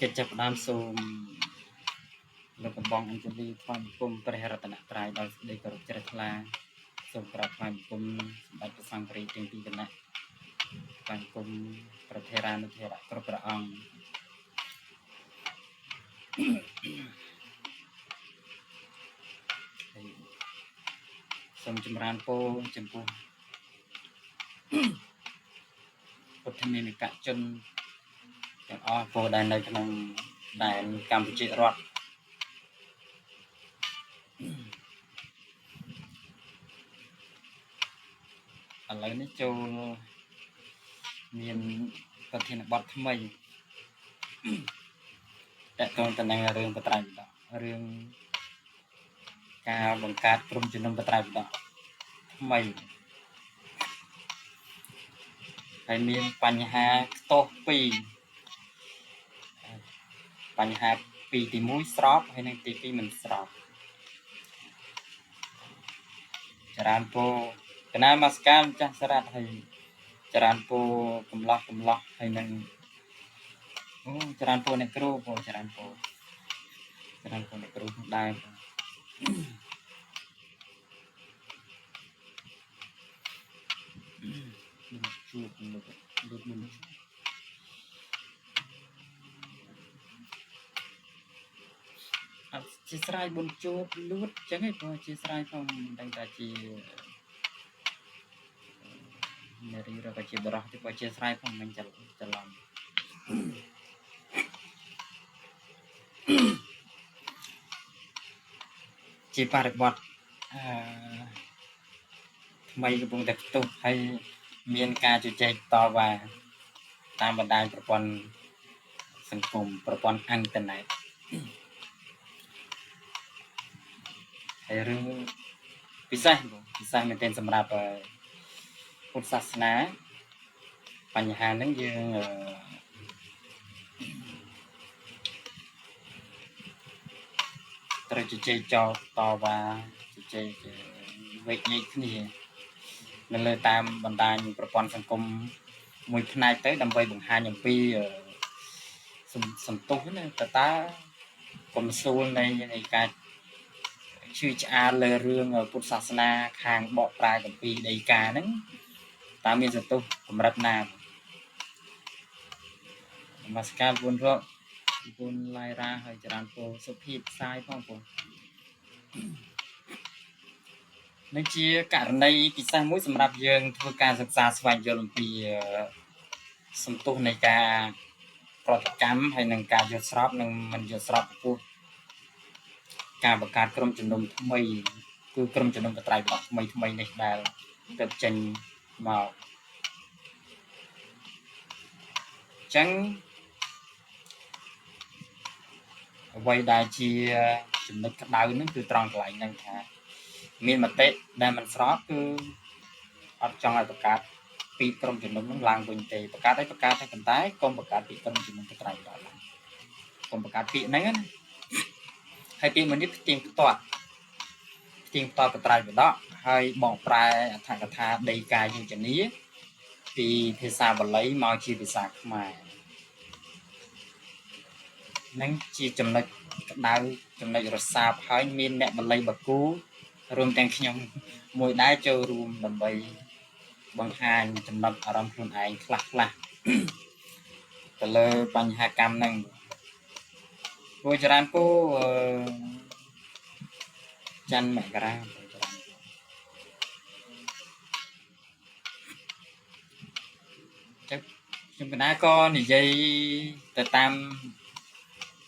កិច្ចចាប់ផ្ដើមសូមលោកកំបងអញ្ជលីថ្វាយបង្គំព្រះរតនត្រ័យដោយសេចក្តីគោរពជ្រះថ្លាសូមក្រាបថ្វាយបង្គំសម្ដេចព្រះសង្ឃរាជទាំងពីរគណៈថ្វាយបង្គំប្រធារានុធរៈគ្រប់ព្រះអង្គសូមចម្រើនពរចំពោះពុទ្ធនិកជនទាំងអស់ពលដែលនៅក្នុងដែនកម្ពុជារដ្ឋឥឡូវនេះចូលមានប្រធានបទថ្មីតកតងទៅនឹងរឿងបត្រៃបិដករឿងការបង្កើតក្រុមជំនុំបត្រៃបិដកថ្មីហើយមានបញ្ហាខ្ទោះពីរបញ្ហាពីរទី1ស្របហើយនិងទី2មិនស្របចរានពោកណាមកស្កាលចាស់ស្រាប់ហើយចរានពោកំឡោះហើយនឹងចរានពោអ្នកគ្រូពោចរានពោអ្នកគ្រូដែរជួបលោកមុនអត់ជាស្រ័យបុនជួបលួតចឹងឯងព្រោះជាស្រ័យផងមិនដឹងថាជានារីឬក៏ជាបរិសុទ្ធទេបើជាស្រ័យផងមិនច្រឡំជាបរិបទថ្មីកំពុងតែផ្ទុះហើយមានការជជែកតវ៉ាតាមបណ្ដាញប្រព័ន្ធសង្គមប្រព័ន្ធអ៊ីនធឺណិតហើយរឿងពិសេសមែនទែនសម្រាប់ពុទ្ធសាសនាបញ្ហាហ្នឹងយើងត្រូវជជែកចោលតវ៉ាជជែកវែកញែកគ្នានៅលើតាមបណ្ដាញប្រព័ន្ធសង្គមមួយផ្នែកទៅដើម្បីបង្ហាញអំពីសន្ទុះណាតើកុំសួលនៃការជឿឆ្អាលលើរឿងពុទ្ធសាសនាខាងបកប្រែគម្ពីរដីកាហ្នឹងតើមានសន្ទុះកម្រិតណានមស្ការពុនឡាយរ៉ាហើយចរានពោសុភីផ្សាយផងពុននេះជាករណីពិសេសមួយសម្រាប់យើងធ្វើការសិក្សាស្វែងយល់អំពីសន្ទុះនៃការប្រតិកម្មហើយនឹងការយល់ស្របនិងមិនយល់ស្របចំពោះការបង្កើតក្រុមជំនុំថ្មីគឺក្រុមជំនុំបត្រៃបិដកថ្មីនេះដែលទៅចេញមកអញ្ចឹងអ្វីដែលជាចំណុចក្តៅហ្នឹងគឺត្រង់កន្លែងហ្នឹងថាមានមតិដែលមិនស្របគឺអត់ចង់ឲ្យបង្កើតពីក្រុមជំនុំហ្នឹងឡើងវិញទេបង្កើតតែប៉ុន្តែកុំបង្កើតពីក្រុមជំនុំបត្រៃបិដកឡើងកុំបង្កើតពីហ្នឹងណាហើយពីមួយនេះផ្ទៀងផ្ទាត់បត្រៃបិដកហើយបងប្រែអត្ថកថាដីកាយុជនីពីភាសាបាលីមកជាភាសាខ្មែរនឹងជាចំណុចក្តៅចំណុចរសើបហើយមានអ្នកបាលីបាគូរួមទាំងខ្ញុំមួយដែរចូលរួមដើម្បីបង្ហាញចំណុចអារម្មណ៍ខ្លួនឯងខ្លះទៅលើបញ្ហាកម្មហ្នឹងព្រោះចរានពូច័ន្ទមករាខ្ញុំកណាក៏និយាយទៅតាម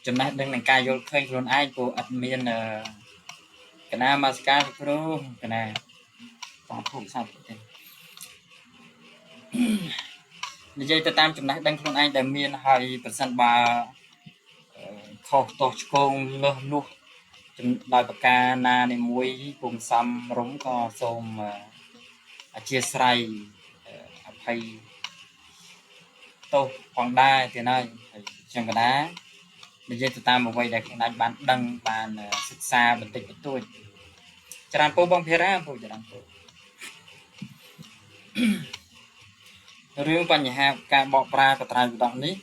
ចំណេះដឹងនឹងការយល់ឃើញខ្លួនឯងព្រោះអត់មានកណាមកស្ការគ្រូកណាបងភូមិសាស្ត្រទេនិយាយទៅតាមចំណេះដឹងខ្លួនឯងដែលមានហើយប្រសិនបើខុសទោសឆ្គងលើសលួសដោយប្រការណានីមួយពុំសំរុំក៏សូមអធិស្ឋានអភ័យទោសផងដែរទៀតហើយចឹងកណានិយាយទៅតាមអ្វីដែលខ្ញុំបានដឹងបានសិក្សាបន្តិចបន្តួចចរានពោបងភារាពោចរានពោរឿងបញ្ហាការបកប្រែបត្រៃបិដកនេះ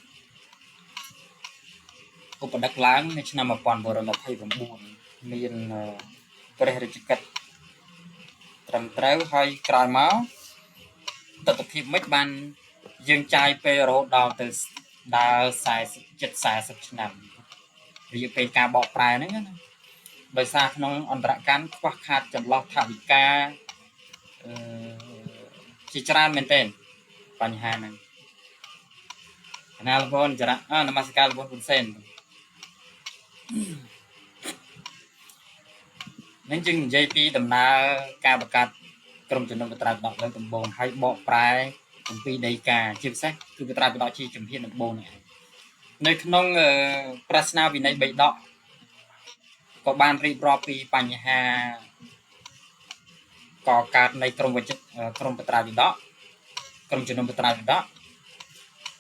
ឧបដឹកឡើងនៅឆ្នាំ1929មានព្រះរាជកិច្ចត្រឹមត្រូវហើយក្រោយមកទស្សនវិជ្ជាមិនបានយើងចាយពេលរហូតដល់ទៅដើរ40ឆ្នាំរយៈពេលការបកប្រែហ្នឹងណាដោយសារក្នុងអន្តរកម្មខ្វះខាតចន្លោះថវិកាជាច្រើនមែនទែនបញ្ហាហ្នឹងណាលោកបងចរៈនមស្ការលោកបងហ៊ុនសែននឹងจึงនិយាយពីដំណើរការបង្កើតក្រុមជំនុំបត្រាពិដកលើដំបូងហើយបកប្រែអំពីដីកាជាពិសេសគឺបត្រាពិដកជាជំហានដំបូងនេះនៅក្នុងប្រស្នាវិន័យ3ដកក៏បានរៀបរាប់ពីបញ្ហាកកើតនៃក្រុមបត្រាពិដកក្រុមជំនុំបត្រាពិដក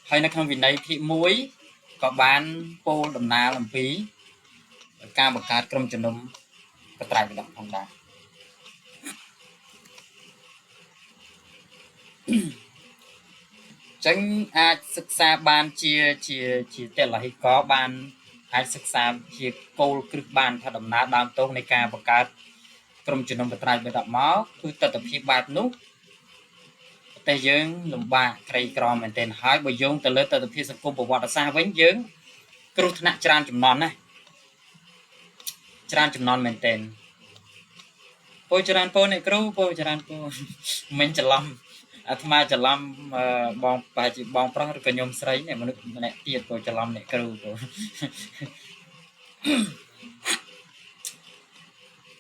ហើយនៅក្នុងវិន័យភាគ1ក៏បានពោលដំណើរអំពីការបង្កើតក្រុមជំនុំបត្រាពិដកផងដែរចឹងអាចសិក្សាបានជាតលហិកបានអាចសិក្សាជាគោលគ្រឹះបានថាដំណើរដើមតោងនៃការបង្កើតក្រុមជំនុំបត្រាពិដកមកគឺទស្សនវិជ្ជាបែបនោះប្រទេសយើងលំបាកក្រីក្រមែនទែនហើយបើយោងទៅលើទស្សនវិជ្ជាសង្គមប្រវត្តិសាស្ត្រវិញយើងគ្រោះថ្នាក់ច្រើនចំនួនណាច្រើនចំនួនមែនទែនពោច្រើនពោអ្នកគ្រូពោច្រើនពោមិនច្រឡំអាត្មាច្រឡំបងប្រហែលជាបងប្រុសឬក៏ខ្ញុំស្រីអ្នកមនុស្សម្នាក់ទៀតពោច្រឡំអ្នកគ្រូពោ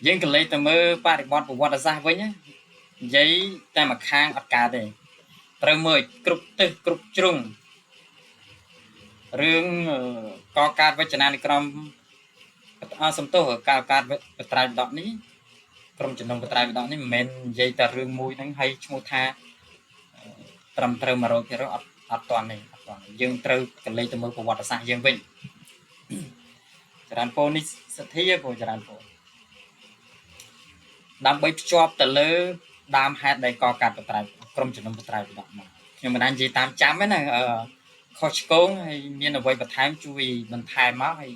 យើងក៏លេចទៅមើលបរិបទប្រវត្តិសាស្ត្រវិញនិយាយតែមួយខាងអត់កើតទេត្រូវមើលគ្រប់ទិសគ្រប់ជ្រុងរឿងកកើតវចនានុក្រមសំទោសកកើតបត្រាពិដកនេះក្រុមជំនុំបត្រាពិដកនេះមិនមែននិយាយតែរឿងមួយហ្នឹងហើយឈ្មោះថាត្រឹមត្រូវ 100% អត់តាន់ទេយើងត្រូវកលេចទៅមើលប្រវត្តិសាស្ត្រយើងវិញចរន្តពោនេះសទ្ធាពោចរន្តពោដើម្បីភ្ជាប់ទៅលើដើមហេតុដែលកកើតបត្រាក្រុមជំនុំបត្រាពិដកមកខ្ញុំមិនបាននិយាយតាមចាំទេណាខុសឆ្គងហើយមានអ្វីបន្ថែមជួយបន្ថែមមកហើយ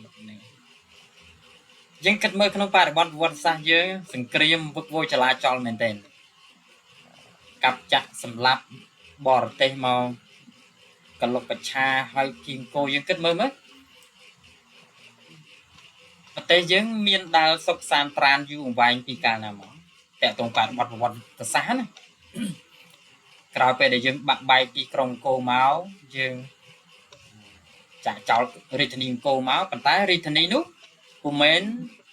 យើងគិតមើលក្នុងបរិបទប្រវត្តិសាស្ត្រយើងសង្គ្រាមវឹកវរចលាចលមែនទែនកាប់ចាក់សម្លាប់បរទេសមកកលុកកឆាហើយគៀងគោយើងគិតមើលប្រទេសយើងមានដើរសុខសានប្រានយូរអង្វែងពីកាលណាមកតែតងបរិបទប្រវត្តិសាស្ត្រណាក្រោយពេលដែលយើងបាក់បែកពីក្រុងអង្គរមកយើងចាក់ចោលរាជធានីអង្គរមកប៉ុន្តែរាជធានីនោះពុំមែន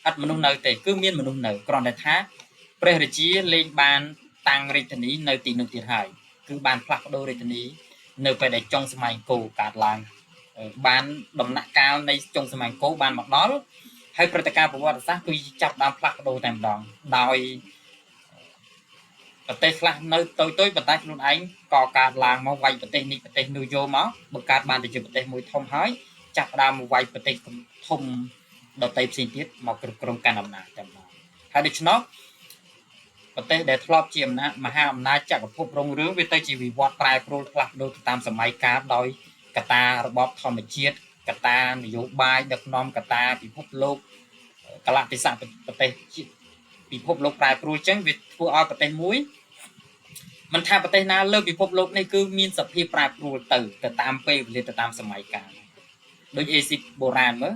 អត់មនុស្សនៅទេគឺមានមនុស្សនៅគ្រាន់តែថាព្រះរាជាលេងបានតាំងរាជធានីនៅទីនោះទៀតហើយគឺបានផ្លាស់ប្ដូររាជធានីនៅពេលដែលចុងសម័យអង្គរកើតឡើងបានដំណាក់កាលនៃចុងសម័យអង្គរបានមកដល់ហើយព្រឹត្តិការណ៍ប្រវត្តិសាស្ត្រគឺចាប់ដើមផ្លាស់ប្ដូរតែម្ដងដោយប្រទេសខ្លះនៅតូចប៉ុន្តែខ្លួនឯងក៏កើតឡើងមកវាយប្រទេសនេះប្រទេសនោះយកមកបង្កើតបានទៅជាប្រទេសមួយធំហើយចាប់ដើមមកវាយប្រទេសធំដទៃផ្សេងទៀតមកគ្រប់គ្រងកាន់អំណាចតែម្ដងហើយដូច្នោះប្រទេសដែលធ្លាប់ជាមហាអំណាចចក្រភពរុងរឿងវាទៅជាវិវត្តប្រែប្រួលផ្លាស់ប្ដូរទៅតាមសម័យកាលដោយកត្តារបបធម្មជាតិកត្តានយោបាយដឹកនាំកត្តាពិភពលោកកលៈទេសៈប្រទេសពិភពលោកប្រែប្រួលចឹងវាធ្វើឲ្យប្រទេសមួយមិនថាប្រទេសណាលើពិភពលោកនេះគឺមានសភាពប្រែប្រួលទៅតាមពេលវេលាទៅតាមសម័យកាលដូចអេស៊ីបបុរាណមើល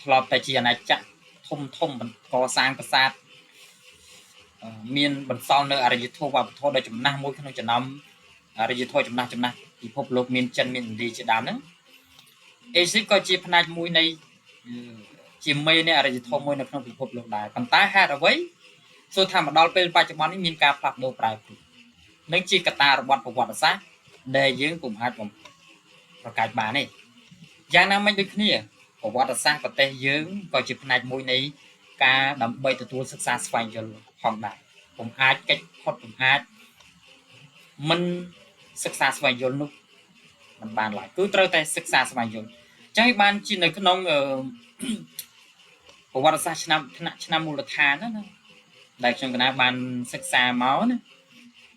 ធ្លាប់តែជាអាណាចក្រធំកសាងប្រាសាទមានបន្សល់នៅអរិយធម៌វប្បធម៌ដ៏ចំណាស់មួយក្នុងចំណោមអរិយធម៌ចំណាស់ពិភពលោកមានចិនមានឥណ្ឌាជាដើមហ្នឹងអេស៊ីបក៏ជាផ្នែកមួយនៃជាមេនៃអរិយធម៌មួយនៅក្នុងពិភពលោកដែរប៉ុន្តែហេតុអ្វីសួរថាមកដល់ពេលបច្ចុប្បន្ននេះមានការផ្លាស់ប្ដូរប្រែប្រួលនឹងជាកត្តារបស់ប្រវត្តិសាស្ត្រដែលយើងពុំអាចប្រកែកបានទេយ៉ាងណាមិញដូចគ្នាប្រវត្តិសាស្ត្រប្រទេសយើងក៏ជាផ្នែកមួយនៃការដើម្បីទទួលសិក្សាស្វែងយល់ផងដែរពុំអាចកិច្ចផុតពុំអាចមិនសិក្សាស្វែងយល់នោះមិនបានឡើយគឺត្រូវតែសិក្សាស្វែងយល់ចឹងបានជានៅក្នុងប្រវត្តិសាស្ត្រឆ្នាំមូលដ្ឋានណាដែលខ្ញុំកណាបានសិក្សាមកណា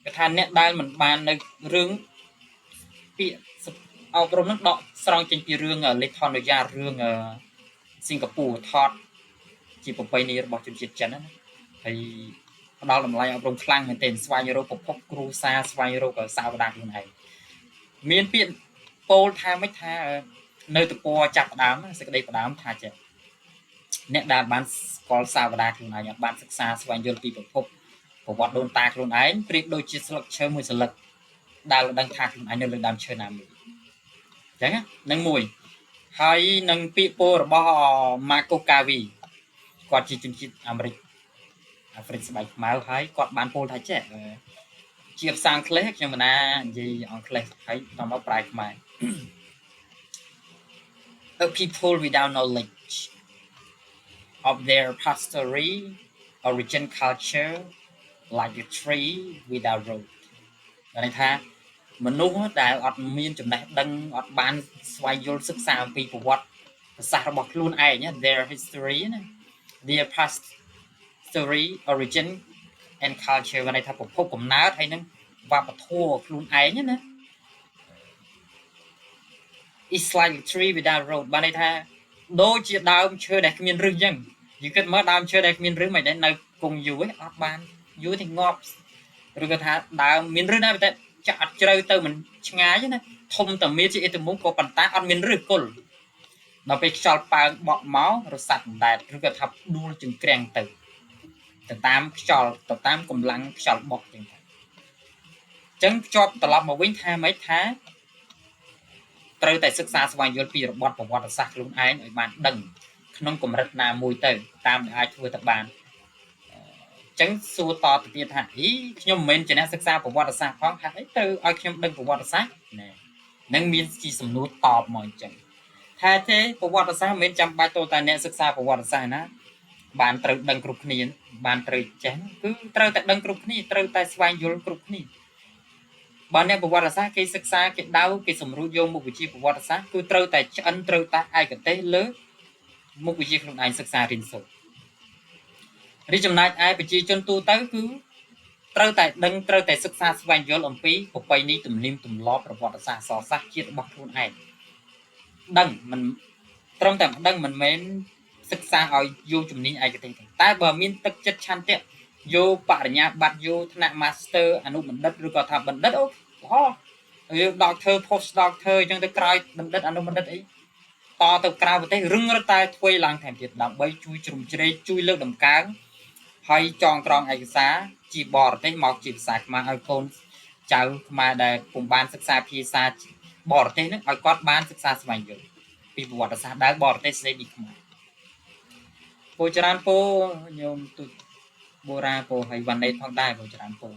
គេថាអ្នកដែលមិនបាននៅរឿងពាក្យអប់រំនឹងដកស្រង់ចេញពីរឿងលេខធនយារឿង សិង្ហបុរីថតជាប្រពៃណីរបស់ជនជាតិចិនណាហើយផ្ដល់តម្លៃអប់រំខ្លាំងមែនទែនស្វែងរកប្រភពគ្រួសារស្វែងរកសាវតាខ្លួនឯងមានពាក្យពោលថាមិនថានៅតពចាប់ផ្ដើមសេចក្តីផ្ដើមថាចេះអ្នកដែលបានស្គាល់សាវតាខ្លួនឯងអត់បានសិក្សាស្វែងយល់ពីប្រភពប្រវត្តិដូនតាខ្លួនឯងប្រៀបដូចជាស្លឹកឈើមួយស្លឹកដែលដឹងថាខ្លួនឯងនៅលើដើមឈើណាមួយអញ្ចឹងនឹងមួយហើយនឹងពាក្យពោលរបស់ Marco Garvey គាត់ជាជនជាតិអាមេរិកអាហ្វ្រិកស្បែកខ្មៅហើយគាត់បានពោលថាចេះជាភាសាអង់គ្លេសខ្ញុំមិនណានិយាយអង់គ្លេសហើយតមកប្រែខ្មែរ A people without knowledge of their history origin culture like a tree without root ន័យថាមនុស្សដែលអត់មានចំណេះដឹងអត់បានស្វែងយល់សិក្សាអំពីប្រវត្តិសាស្ត្ររបស់ខ្លួនឯង their history ណា their past story origin and culture ន័យថាប្រភពកំណើតហើយនឹងវប្បធម៌ខ្លួនឯងណា it's like a tree without root បានន័យថាដូចជាដើមឈើដែលគ្មានឫសអញ្ចឹងយើងគិតមើលដើមឈើដែលគ្មានឫសមិនដែរនៅគង់យូរឯងអត់បានយូរទេងាប់ឬក៏ថាដើមមានឫសដែរតែចាក់អត់ជ្រៅទៅមិនឆ្ងាយណាធំតែមានជាអេតមុំក៏ប៉ុន្តែអត់មានឫសគល់ដល់ពេលខ្យល់ប៉ើងបក់មករសាត់បណ្ដែតឬក៏ថាដួលចង្ក្រាំងទៅតាមខ្យល់ទៅតាមកម្លាំងខ្យល់បក់ចឹងទៅអញ្ចឹងភ្ជាប់ត្រឡប់មកវិញថាម៉េចថាត្រូវតែសិក្សាស្វែងយល់ពីរបបប្រវត្តិសាស្ត្រខ្លួនឯងឲ្យបានដឹងក្នុងកម្រិតណាមួយទៅតាមដែលអាចធ្វើទៅបានអញ្ចឹងសួរតទៅទៀតថាខ្ញុំមិនមែនជាអ្នកសិក្សាប្រវត្តិសាស្ត្រផងថាអីទៅឲ្យខ្ញុំដឹងប្រវត្តិសាស្ត្រណែនឹងមានជាសំណួរតបមកអញ្ចឹងថាទេប្រវត្តិសាស្ត្រមិនមែនចាំបាច់ទៅតែអ្នកសិក្សាប្រវត្តិសាស្ត្រណាបានត្រូវដឹងគ្រប់គ្នាបានត្រូវចេះគឺត្រូវតែដឹងគ្រប់គ្នាត្រូវតែស្វែងយល់គ្រប់គ្នាបើអ្នកប្រវត្តិសាស្ត្រគេសិក្សាគេដៅគេសម្រួលយកមុខវិជ្ជាប្រវត្តិសាស្ត្រគឺត្រូវតែឆ្អិនត្រូវតែឯកទេសលើមុខវិជ្ជាខ្លួនឯងសិក្សារៀនសូត្ររីចំណែកឯប្រជាជនទូទៅគឺត្រូវតែដឹងត្រូវតែសិក្សាស្វែងយល់អំពីប្រពៃណីទំនៀមទម្លាប់ប្រវត្តិសាស្ត្រអក្សរសាស្ត្រជាតិរបស់ខ្លួនឯងដឹងមិនត្រឹមតែដឹងមិនមែនសិក្សាឲ្យយកជំនាញឯកទេសទេតែបើមានទឹកចិត្តឆន្ទៈយកបរិញ្ញាបត្រយកថ្នាក់ Master អនុបណ្ឌិតឬក៏ថាបណ្ឌិតអូយក Doctor Post Doctor អញ្ចឹងទៅក្រោយបណ្ឌិតអនុបណ្ឌិតអីតទៅក្រៅប្រទេសរឹងរឹតតែធ្វើឡើងថែមទៀតដើម្បីជួយជ្រោមជ្រែងជួយលើកតម្កើងហើយចងក្រងឯកសារជាបរទេសមកជាភាសាខ្មែរឲ្យកូនចៅខ្មែរដែលពុំបានសិក្សាភាសាបរទេសហ្នឹងឲ្យគាត់បានសិក្សាស្វែងយល់ពីប្រវត្តិសាស្ត្រដែលបរទេសស្ដីពីខ្មែរពូច្រើនពូញោមទូចបូរ៉ាពូហើយវ៉ាន់ណេតផងដែរពូច្រើនពូ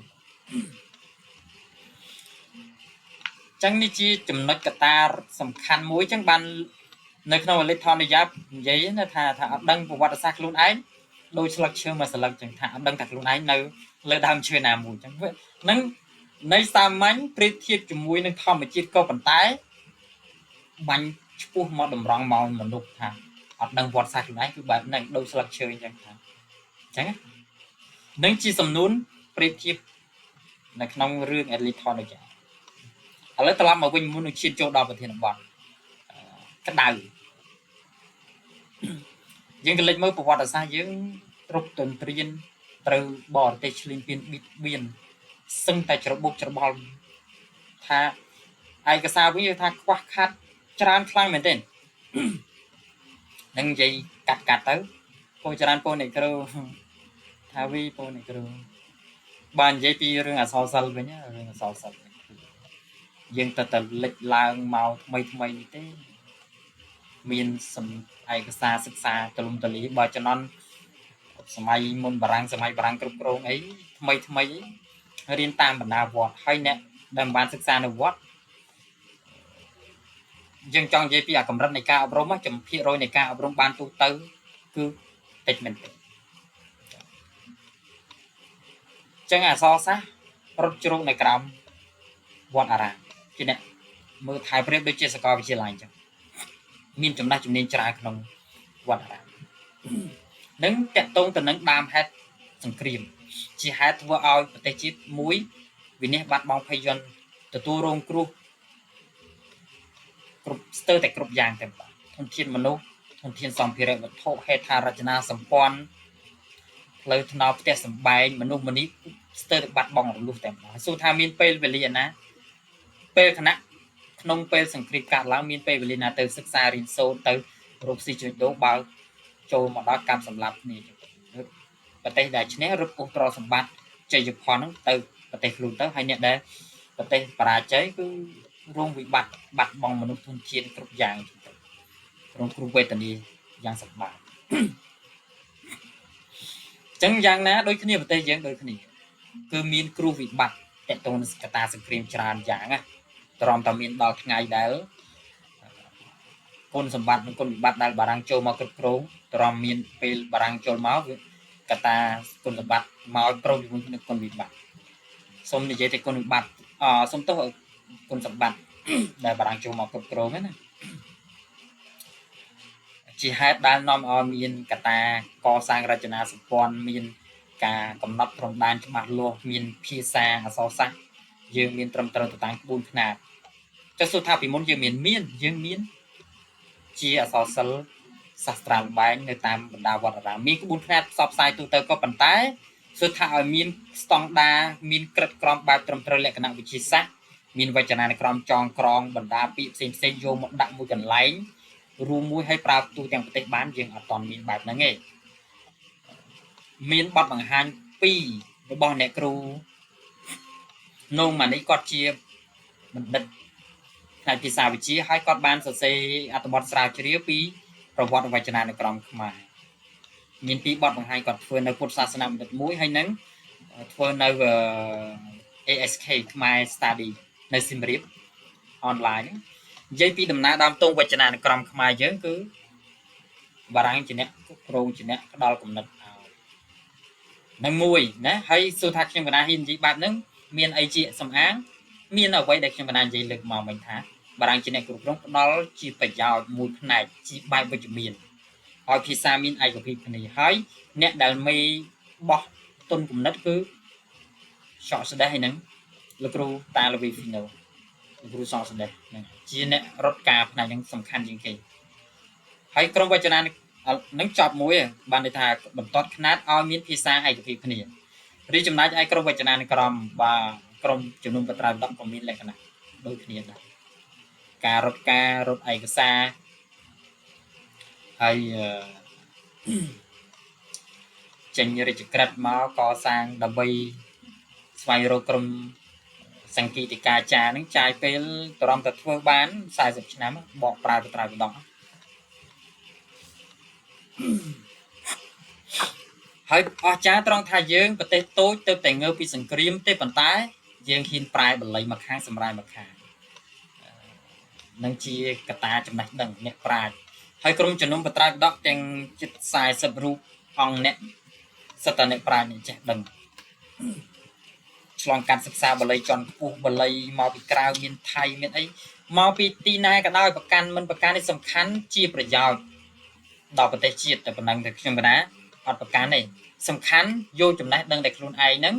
ចឹងនេះជាចំណុចកត្តាសំខាន់មួយចឹងបាននៅក្នុងអលិធនយាបនិយាយណាថាអត់ដឹងប្រវត្តិសាស្ត្រខ្លួនឯងដោយស្លឹកឈើមួយស្លឹកចឹងថាអត់ដឹងថាខ្លួនឯងនៅលើដើមឈើណាមួយចឹងហ្នឹងនៃសាមញ្ញប្រៀបធៀបជាមួយនឹងធម្មជាតិក៏ប៉ុន្តែបាញ់ឈ្មោះមកតម្រង់មកមនុស្សថាអត់ដឹងប្រវត្តិសាស្ត្រខ្លួនឯងគឺបែបហ្នឹងដោយស្លឹកឈើអញ្ចឹងថាអញ្ចឹងនឹងជាសំណួរប្រៀបធៀបនៅក្នុងរឿងអលិធនយាឥឡូវត្រឡប់មកវិញមុននឹងឈានចូលដល់ប្រធានបទក្តៅយើងក៏លេចមើលប្រវត្តិសាស្ត្រយើងគ្រប់ទន្ទ្រានត្រូវបរទេសឈ្លានពានបៀតបៀនសឹងតែច្របូកច្របល់ថាឯកសារវិញថាខ្វះខាតច្រើនខ្លាំងមែនទេនឹងនិយាយកាត់ទៅពូច្រើនពូអ្នកគ្រូថាវីពូអ្នកគ្រូបាននិយាយពីរឿងអក្សរសិល្ប៍វិញរឿងអក្សរសិល្ប៍យើងទៅលេចឡើងមកថ្មីនេះទេមានឯកសារសិក្សាទលំទលាបើចំនួនសម័យមុនបារាំងសម័យបារាំងគ្រប់គ្រងអីថ្មីរៀនតាមបណ្ដាវត្តហើយអ្នកដែលបានសិក្សានៅវត្តយើងចង់និយាយពីកម្រិតនៃការអប់រំចំភាគរយនៃការអប់រំបានទូទៅគឺតិចមែនទេចឹងអក្សរសាស្ត្ររត់ជ្រោកនៅក្រោមវត្តអារាមជាអ្នកមើលថែប្រៀបដូចជាសាកលវិទ្យាល័យអញ្ចឹងមានចំណេះជំនាញច្រើនក្នុងវត្តអារាមនឹងតកតងទៅនឹងដើមហេតុសង្គ្រាមជាហេតុធ្វើឲ្យប្រទេសជាតិមួយវិនិច្ឆ័យបាត់បង់ភ័យយន្តទទួលរងគ្រោះគ្រប់ស្ទើរតែគ្រប់យ៉ាងតែធនធានមនុស្ស ធនធានសម្ភារៈវត្ថុហេដ្ឋារចនាសម្ព័ន្ធផ្លូវថ្នល់ផ្ទះសម្បែងមនុស្សម្នាស្ទើរតែបាត់បង់រលុះតែម្ដងសួរថាមានពេលវេលាណាពេលគណៈក្នុងពេលសង្គ្រាមកាត់ឡើងមានពេលវេលាណាទៅសិក្សារៀនសូត្រទៅរកស៊ីជួយដូរបើចូលមកដល់កម្មសម្លាប់គ្នាប្រទេសដែលឈ្នះរឹបអូសត្រសម្បត្តិជ័យផលហ្នឹងទៅប្រទេសខ្លួនទៅហើយអ្នកដែលប្រទេសបរាជ័យគឺរងវិបត្តិបាត់បង់មនុស្សធនធានគ្រប់យ៉ាងរងគ្រោះវេទនាយ៉ាងសម្បើមចឹងយ៉ាងណាដូចគ្នាប្រទេសយើងដូចគ្នាគឺមានគ្រោះវិបត្តិតកតងនឹងកត្តាសង្គ្រាមច្រើនយ៉ាងណាទ្រាំតែមានដល់ថ្ងៃដែលគុណសម្បត្តិនិងគុណវិបត្តិដែលបារាំងចូលមកគ្រប់គ្រងទ្រាំមានពេលបារាំងចូលមកកត្តាគុណសម្បត្តិមកប្រុងជាមួយនឹងគុណវិបត្តិសូមនិយាយតែគុណវិបត្តិសូមទោសគុណសម្បត្តិដែលបារាំងចូលមកគ្រប់គ្រងណាជាហេតុដែលនាំឲ្យមានកត្តាកសាងរចនាសម្ព័ន្ធមានការកំណត់ព្រំដែនច្បាស់លាស់មានភាសាអក្សរសាស្ត្រយើងមានត្រឹមត្រូវទៅតាមក្បួនខ្នាតចុះសួរថាពីមុនយើងមានជាអក្សរសិល្ប៍សាស្ត្រាល្បែងនៅតាមបណ្ដាវត្តអារាមមានក្បួនខ្នាតផ្សព្វផ្សាយទូទៅក៏ប៉ុន្តែសួរថាឲ្យមានស្តង់ដារមានក្រិតក្រមបែបត្រឹមត្រូវលក្ខណៈវិទ្យាសាស្ត្រមានវចនានុក្រមចងក្រងបណ្ដាពាក្យផ្សេងយកមកដាក់មួយកន្លែងរួមមួយឲ្យប្រើទូទាំងប្រទេសបានយើងអត់ទាន់មានបែបហ្នឹងទេមានបទបង្ហាញ2របស់អ្នកគ្រូនងម៉ានីគាត់ជាបណ្ឌិតផ្នែកភាសាវិទ្យាហើយគាត់បានសរសេរអត្ថបទស្រាវជ្រាវពីប្រវត្តិវចនានុក្រមខ្មែរមាន2បទបង្ហាញគាត់ធ្វើនៅពុទ្ធសាសនាបណ្ឌិតមួយហើយនឹងធ្វើនៅ ASK ខ្មែរ Study នៅសៀមរាបអនឡាញនិយាយពីដំណើរដើមទងវចនានុក្រមខ្មែរយើងគឺបារាំងជាអ្នកគ្រប់គ្រងជាអ្នកផ្ដល់គំនិតឲ្យនឹងមួយណាហើយសួរថាខ្ញុំកណាហ៊ាននិយាយបែបហ្នឹងមានអីជាសំអាងមានអ្វីដែលខ្ញុំកណានិយាយលើកមកមិញថាបារាំងជាអ្នកគ្រប់គ្រងផ្ដល់ជាប្រយោជន៍មួយផ្នែកជាបែបវិជ្ជមានឲ្យភាសាមានឯកភាពគ្នាហើយអ្នកដែលមេបោះទុនគំនិតគឺសកស្ដេះហ្នឹងលោកគ្រូតាលវីហ្វីណូលោកគ្រូសកស្ដេះហ្នឹងជាអ្នករត់ការផ្នែកហ្នឹងសំខាន់ជាងគេហើយក្រុមវចនានឹងចប់មួយបានន័យថាបន្ទាត់ខ្នាតឲ្យមានភាសាឯកភាពគ្នារីចំណែកឯក្រុមវចនានុក្រមបាទក្រុមជំនុំបត្រាវិដកក៏មានលក្ខណៈដូចគ្នាដែរការរត់ឯកសារហើយចេញរាជក្រឹត្យមកកសាងដើម្បីស្វែងរកក្រុមសង្គីតិកាចារនឹងចាយពេលតរំតែធ្វើបាន40ឆ្នាំបកប្រើបត្រាវិដកហើយអស្ចារ្យត្រង់ថាយើងប្រទេសតូចទៅតែងើពីសង្គ្រាមទេប៉ុន្តែយើងហ៊ានប្រែបល័យមកខាងសម្រាយមកខាងនឹងជាកត្តាចំណេះដឹងអ្នកប្រាជ្ញហើយក្រុមជំនុំបត្រាវិដកទាំងជិត40រូបអង្គអ្នកសិតតអ្នកប្រាជ្ញចេះដឹងឆ្លងកាត់សិក្សាបល័យជាន់ខ្ពស់បល័យមកពីក្រៅមានថៃមានអីមកពីទីណាក៏ដោយប្រកាន់មិនប្រកាន់នេះសំខាន់ជាប្រយោជន៍ដល់ប្រទេសជាតិតែប៉ុណ្ណឹងតែខ្ញុំកណាអត់ប្រកាន់ទេសំខាន់យកចំណេះដឹងដែលខ្លួនឯងហ្នឹង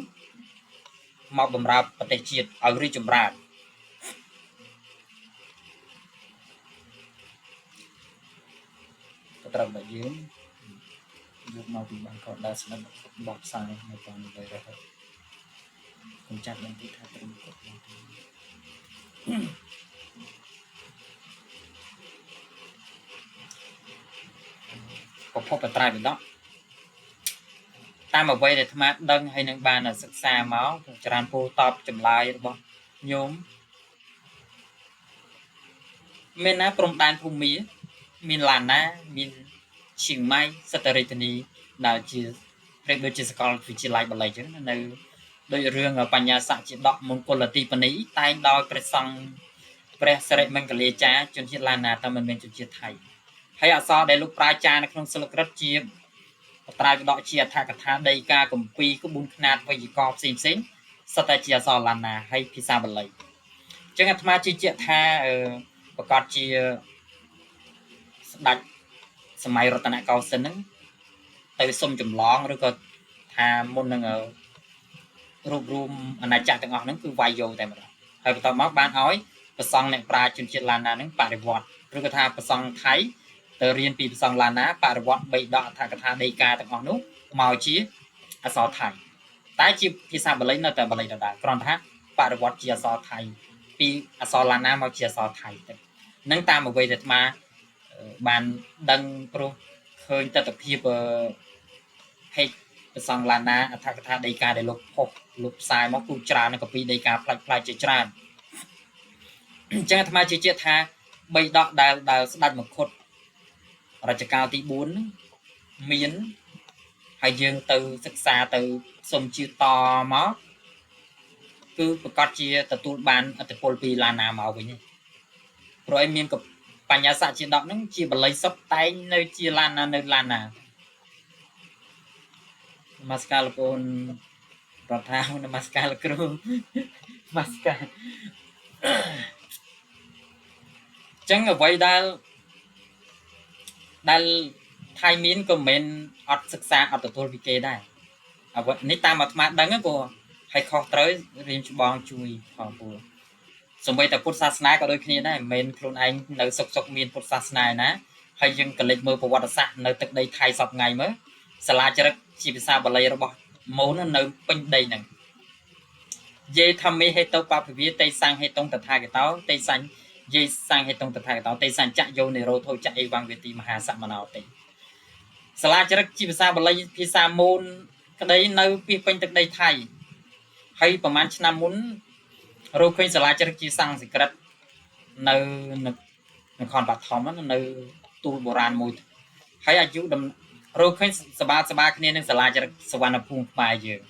មកបម្រើប្រទេសជាតិឲ្យរីកចម្រើនក៏ត្រូវតែយើងយកមកពីបានកោដែលស្និទ្ធបបផ្សាយនៅតាមនេះរហូតខ្ញុំចាត់បានទីថាត្រឹមគាត់មកប្រភពបត្រាវិដកតាមអ្វីដែលអាត្មាដឹងហើយនឹងបានសិក្សាមកច្រើនពោលតបចម្លើយរបស់ញោមមានណាព្រំដែនភូមាមានឡានណាមានឈៀងម៉ៃសតរិទ្ធនីដែលជាប្រៀបដូចជាសកលវិទ្យាល័យបល័យចឹងនៅដោយរឿងបញ្ញាសច្ចិដកមង្គលទីបនីតែងដោយព្រះសង្ឃព្រះសិរិមង្គលាចារ្យជនជាតិឡាណាតែមិនមែនជនជាតិថៃហើយអក្សរដែលលោកប្រាជ្ញានៅក្នុងសិលក្រឹតជាបត្រាវិដកជាអត្ថកថាដីកាគម្ពីរក្បួនខ្នាតវេយ្យាករណ៍ផ្សេងសុទ្ធតែជាអក្សរឡាណាហើយភាសាបាលីអញ្ចឹងអាត្មាជឿជាក់ថាប្រកាសជាស្ដេចសម័យរតនកោសិនហ្នឹងទៅសុំចម្លងឬក៏ថាមុននឹងរូបរួមអាណាចក្រទាំងអស់ហ្នឹងគឺវាយយោតែម្ដងហើយបន្ទាប់មកបានឲ្យប្រសង់អ្នកប្រាជ្ញជនជាតិឡាណាហ្នឹងបដិវត្តឬក៏ថាប្រសង់ថៃ từ riêng pi song là ná bà vọt bị đọ thà cái thà đây ca từng ngọn nút màu chí à so thầy tái chi pi sa bờ lấy nó từ bờ lấy đà còn thà bà vọt chia so thầy pi à so là ná màu chia so thầy nâng ta một về được mà bàn đăng pro khơi ta tập hiệp hay song là ná thà cái thà đây ca để lục sai móc cu trà nó có pi đây ca play chơi trà chẳng tham gia chơi tha bay đọ đào đặt một khốt rồiจะcao tí 4 miến hay dương từศึกษา từ sông chiêu to mó cứ có chia từ tu ban từ polpi là nào màu vậy nhỉ rồi em miên cặp bánh giá sạ chia đọ nó chia bật lấy sắp tay nơi chia lan nơi lan nào mascarpone rồi thao nó mascarpone mascar chẳng ở vậy đal thay miến của mình ọtศึกษา ọtตัววิเกได้เอาวันนี้ตามมาทำดังก็กูให้ขอเตยเรียนบองจุยของกูสมัยแต่พุทธศาสนาก็โดยนี้ได้เมนครูนไอ้ในสกมีนพุทธศาสนานะให้ยังกระเล็กมือประวัติศาสตร์ในตึกใดไทยสอบไงมั้ยสลาจระชีพิสาบาลีระบบโมนั่นในเป็นใดหนึ่งเย่ทำไม่ให้ตัวปาพิวิตเตสังให้ตรงตถาคตเตสังเย่สังให้ตรงตถาคตเตสังจะโยในโรโทจะเอวังเวทีมหาสัมมนาเตสลาจระชีพิสาบาลีพิสาโมนก็ได้ในปีเป็นตึกใดไทยให้ประมาณชนะมุนเราเคยสลายจริงสังสิกรัตในคอนปัตทอมในตูโบราณมวยให้อายุดำเราเคยสบายคะแนนในสลายจริงสวรรค์ภูมิไปเยอะ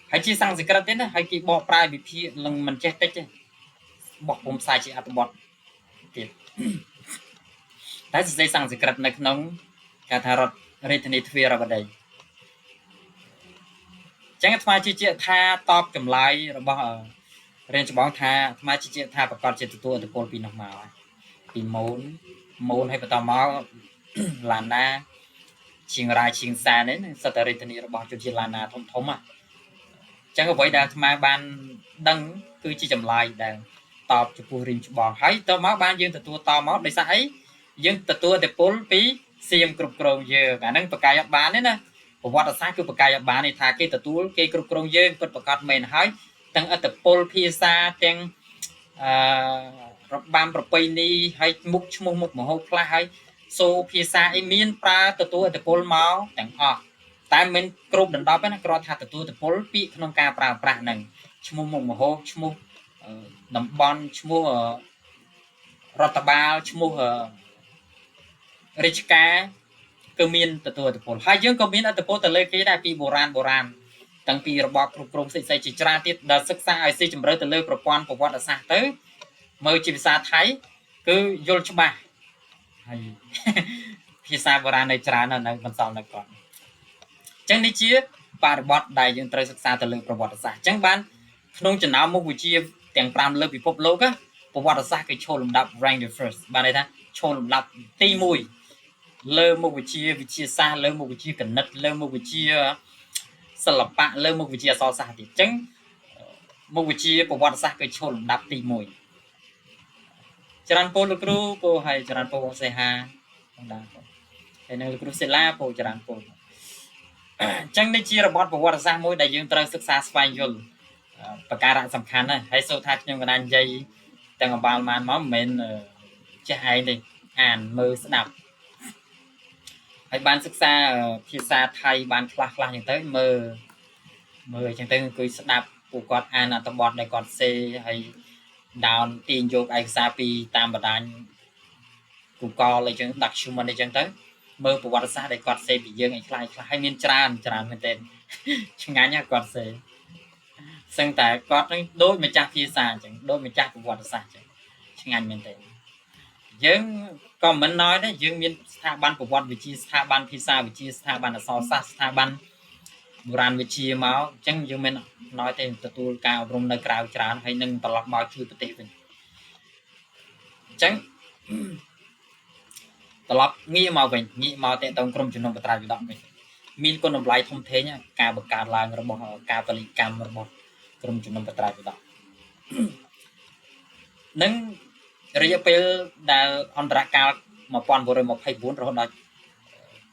ให้จีสังสิกรัตเนี่ยให้กีบอกปลายบิพีลงมันเจ๊เจ๊บอกผมใส่จีอัตบอดเก็บแต่จะสังสิกรัตในขนมการทารถเรทนิทเวียร์บัดใดจังทำไมจีท่าตอบจำไลเราบอกเรียนจะบอกท่าทำไมจีท่าประกอบเจตตัวตะโกนปีนออกมาปีโมนให้ประตอมอลานาเชียงรายเชียงแสนนี่สตอรี่ตัวนี้เราบอกจุดจีลานาทมอ่ะจังก็ไว้ดาวทำไมบ้านดังคือจีจำไลดังตอบจะพูดเรียนจะบอกให้ตัวมอบ้านยืนตัวตอมอได้สักยืนตัวตะโกนปีเสียมกรุบกรองเยอะอันนั้นประกายบ้านนี่นะประวัติศาสตร์คือประกายบ้านในทางเกตตัวเกยกรุบกรองเยอะเป็นประกาศเมนให้ตั้งอัตโปลพิซาตั้งรับบานประเพณีให้มุกชั่วมุกมโหคลาให้โซพิซาไอมีนปลาตัวอัตโปลเมาแต่งออกแต่เมนกรุบดันดอเป็นกรอธาตัวอัตโปลปีขนมกาปลาปลาหนึ่งชั่วมุกมโหชั่วมุกดำบอลชั่วมุกรัตบาลชั่วมุกริชกาก็มีนตัวอัตโปลให้ยังก็มีนอัตโปลแต่เลยก็ได้ปีโบราณตั้งปีระบบกรุงศิษย์จิตราติดดัชศึกษาไอซีจำเริญแต่เลือกประกอบประวัติศาสตร์เตอเมื่อจิตศาสตร์ไทยคือยลชบะพิซาโบราณในจรานั่นมันสอนก่อนจังในเชี่ยปาร์บอดได้ยังเตยศึกษาแต่เลือกประวัติศาสตร์จังบ้านขนมจะน้ำมุกวิจิตรแต่งปรามเลือกพิภพโลกะประวัติศาสตร์คือโชว์ลำดับ rank the first บ้านไหนท่านโชว์ลำดับตีมวยเลือกมุกวิจิตรศาสตร์เลือกมุกวิจิตรกันนัดเลือกมุกวิจิตรสลับปะเริ่มมุกวิทยาศาสตร์ติจังมุกวิทยาประวัติศาสตร์ก็ชนดับตีมวยจรันโปลูกรูโปให้จรันโปเซฮาต้องด่าให้นึกลูกรูเซล่าโปจรันโปจังในชีระบอดประวัติศาสตร์มวยได้ยังตระศึกษาสไปยลประการสำคัญนะให้โซทัศน์ยังกันอันใหญ่แต่งบาลมันมั่มเมนจะให้ดิอ่านมือสนับให้บ้านศึกษาภาษาไทยบ้านคลาอย่างเต้มืออย่างเต้คือสนับปูกอดอ่านอัตบอดในกอดเซให้ดาวตีนโยกไอซาปีตามบัดานกูกอเลยจังดักชูมันในจังเต้มือประวัติศาสตร์ในกอดเซปีเยอะไอ้คลายให้เมียนจานมันเต็มช่างงานเนี่ยกอดเซซึ่งแต่กอดนั้นโดยไม่จักภาษาจังโดยไม่จักประวัติศาสตร์จังช่างงานเมียนเต็มยังก็เหมือนน้อยนะยังมีสถาบันประวัติวิจัยสถาบันพิซาวิจัยสถาบันอักษรศาสตร์สถาบันโบราณวิจัยมาจังยังเป็นน้อยแต่ตัวการอบรมในกลางจานให้หนึ่งตลอดมาช่วยประเทศเป็นจังตลอดงี้มาเป็นงี้มาแต่ตรงกรมจุนนปตราวิดอกเป็นมีคนนำลายทมเทเนี่ยการประกาศลางระบบการผลิตกรรมระบบกรมจุนนปตราวิดอกนั้นระยะเปลดอันตรการ 1924រហូតដល់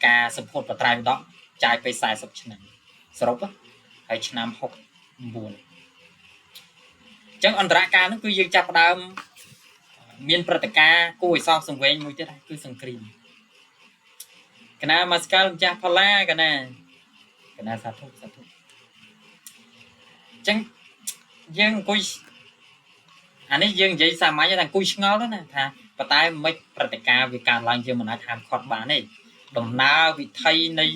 ការសម្ពោធបត្រៃម្ដងចាយไป40ឆ្នាំសរុបហើយឆ្នាំ69អញ្ចឹងអន្តរកាលហ្នឹងគឺយើងចាប់ផ្ដើមមានព្រឹត្តិការណ៍គួរឲ្យសោកសង្វេគមួយទៀតគឺសង្គ្រាមកណាមកស្កាលម្ចាស់ផល្លាកណាសាធុអញ្ចឹងយើងអង្គុយអានេះយើងនិយាយសាមញ្ញថាអង្គុយឆ្ងល់ណាថាប៉ុន្តែមិនព្រឹត្តិការណ៍វាកើតឡើងយើងមិនអាចហាមឃាត់បានទេដំណើរវិថីនៃ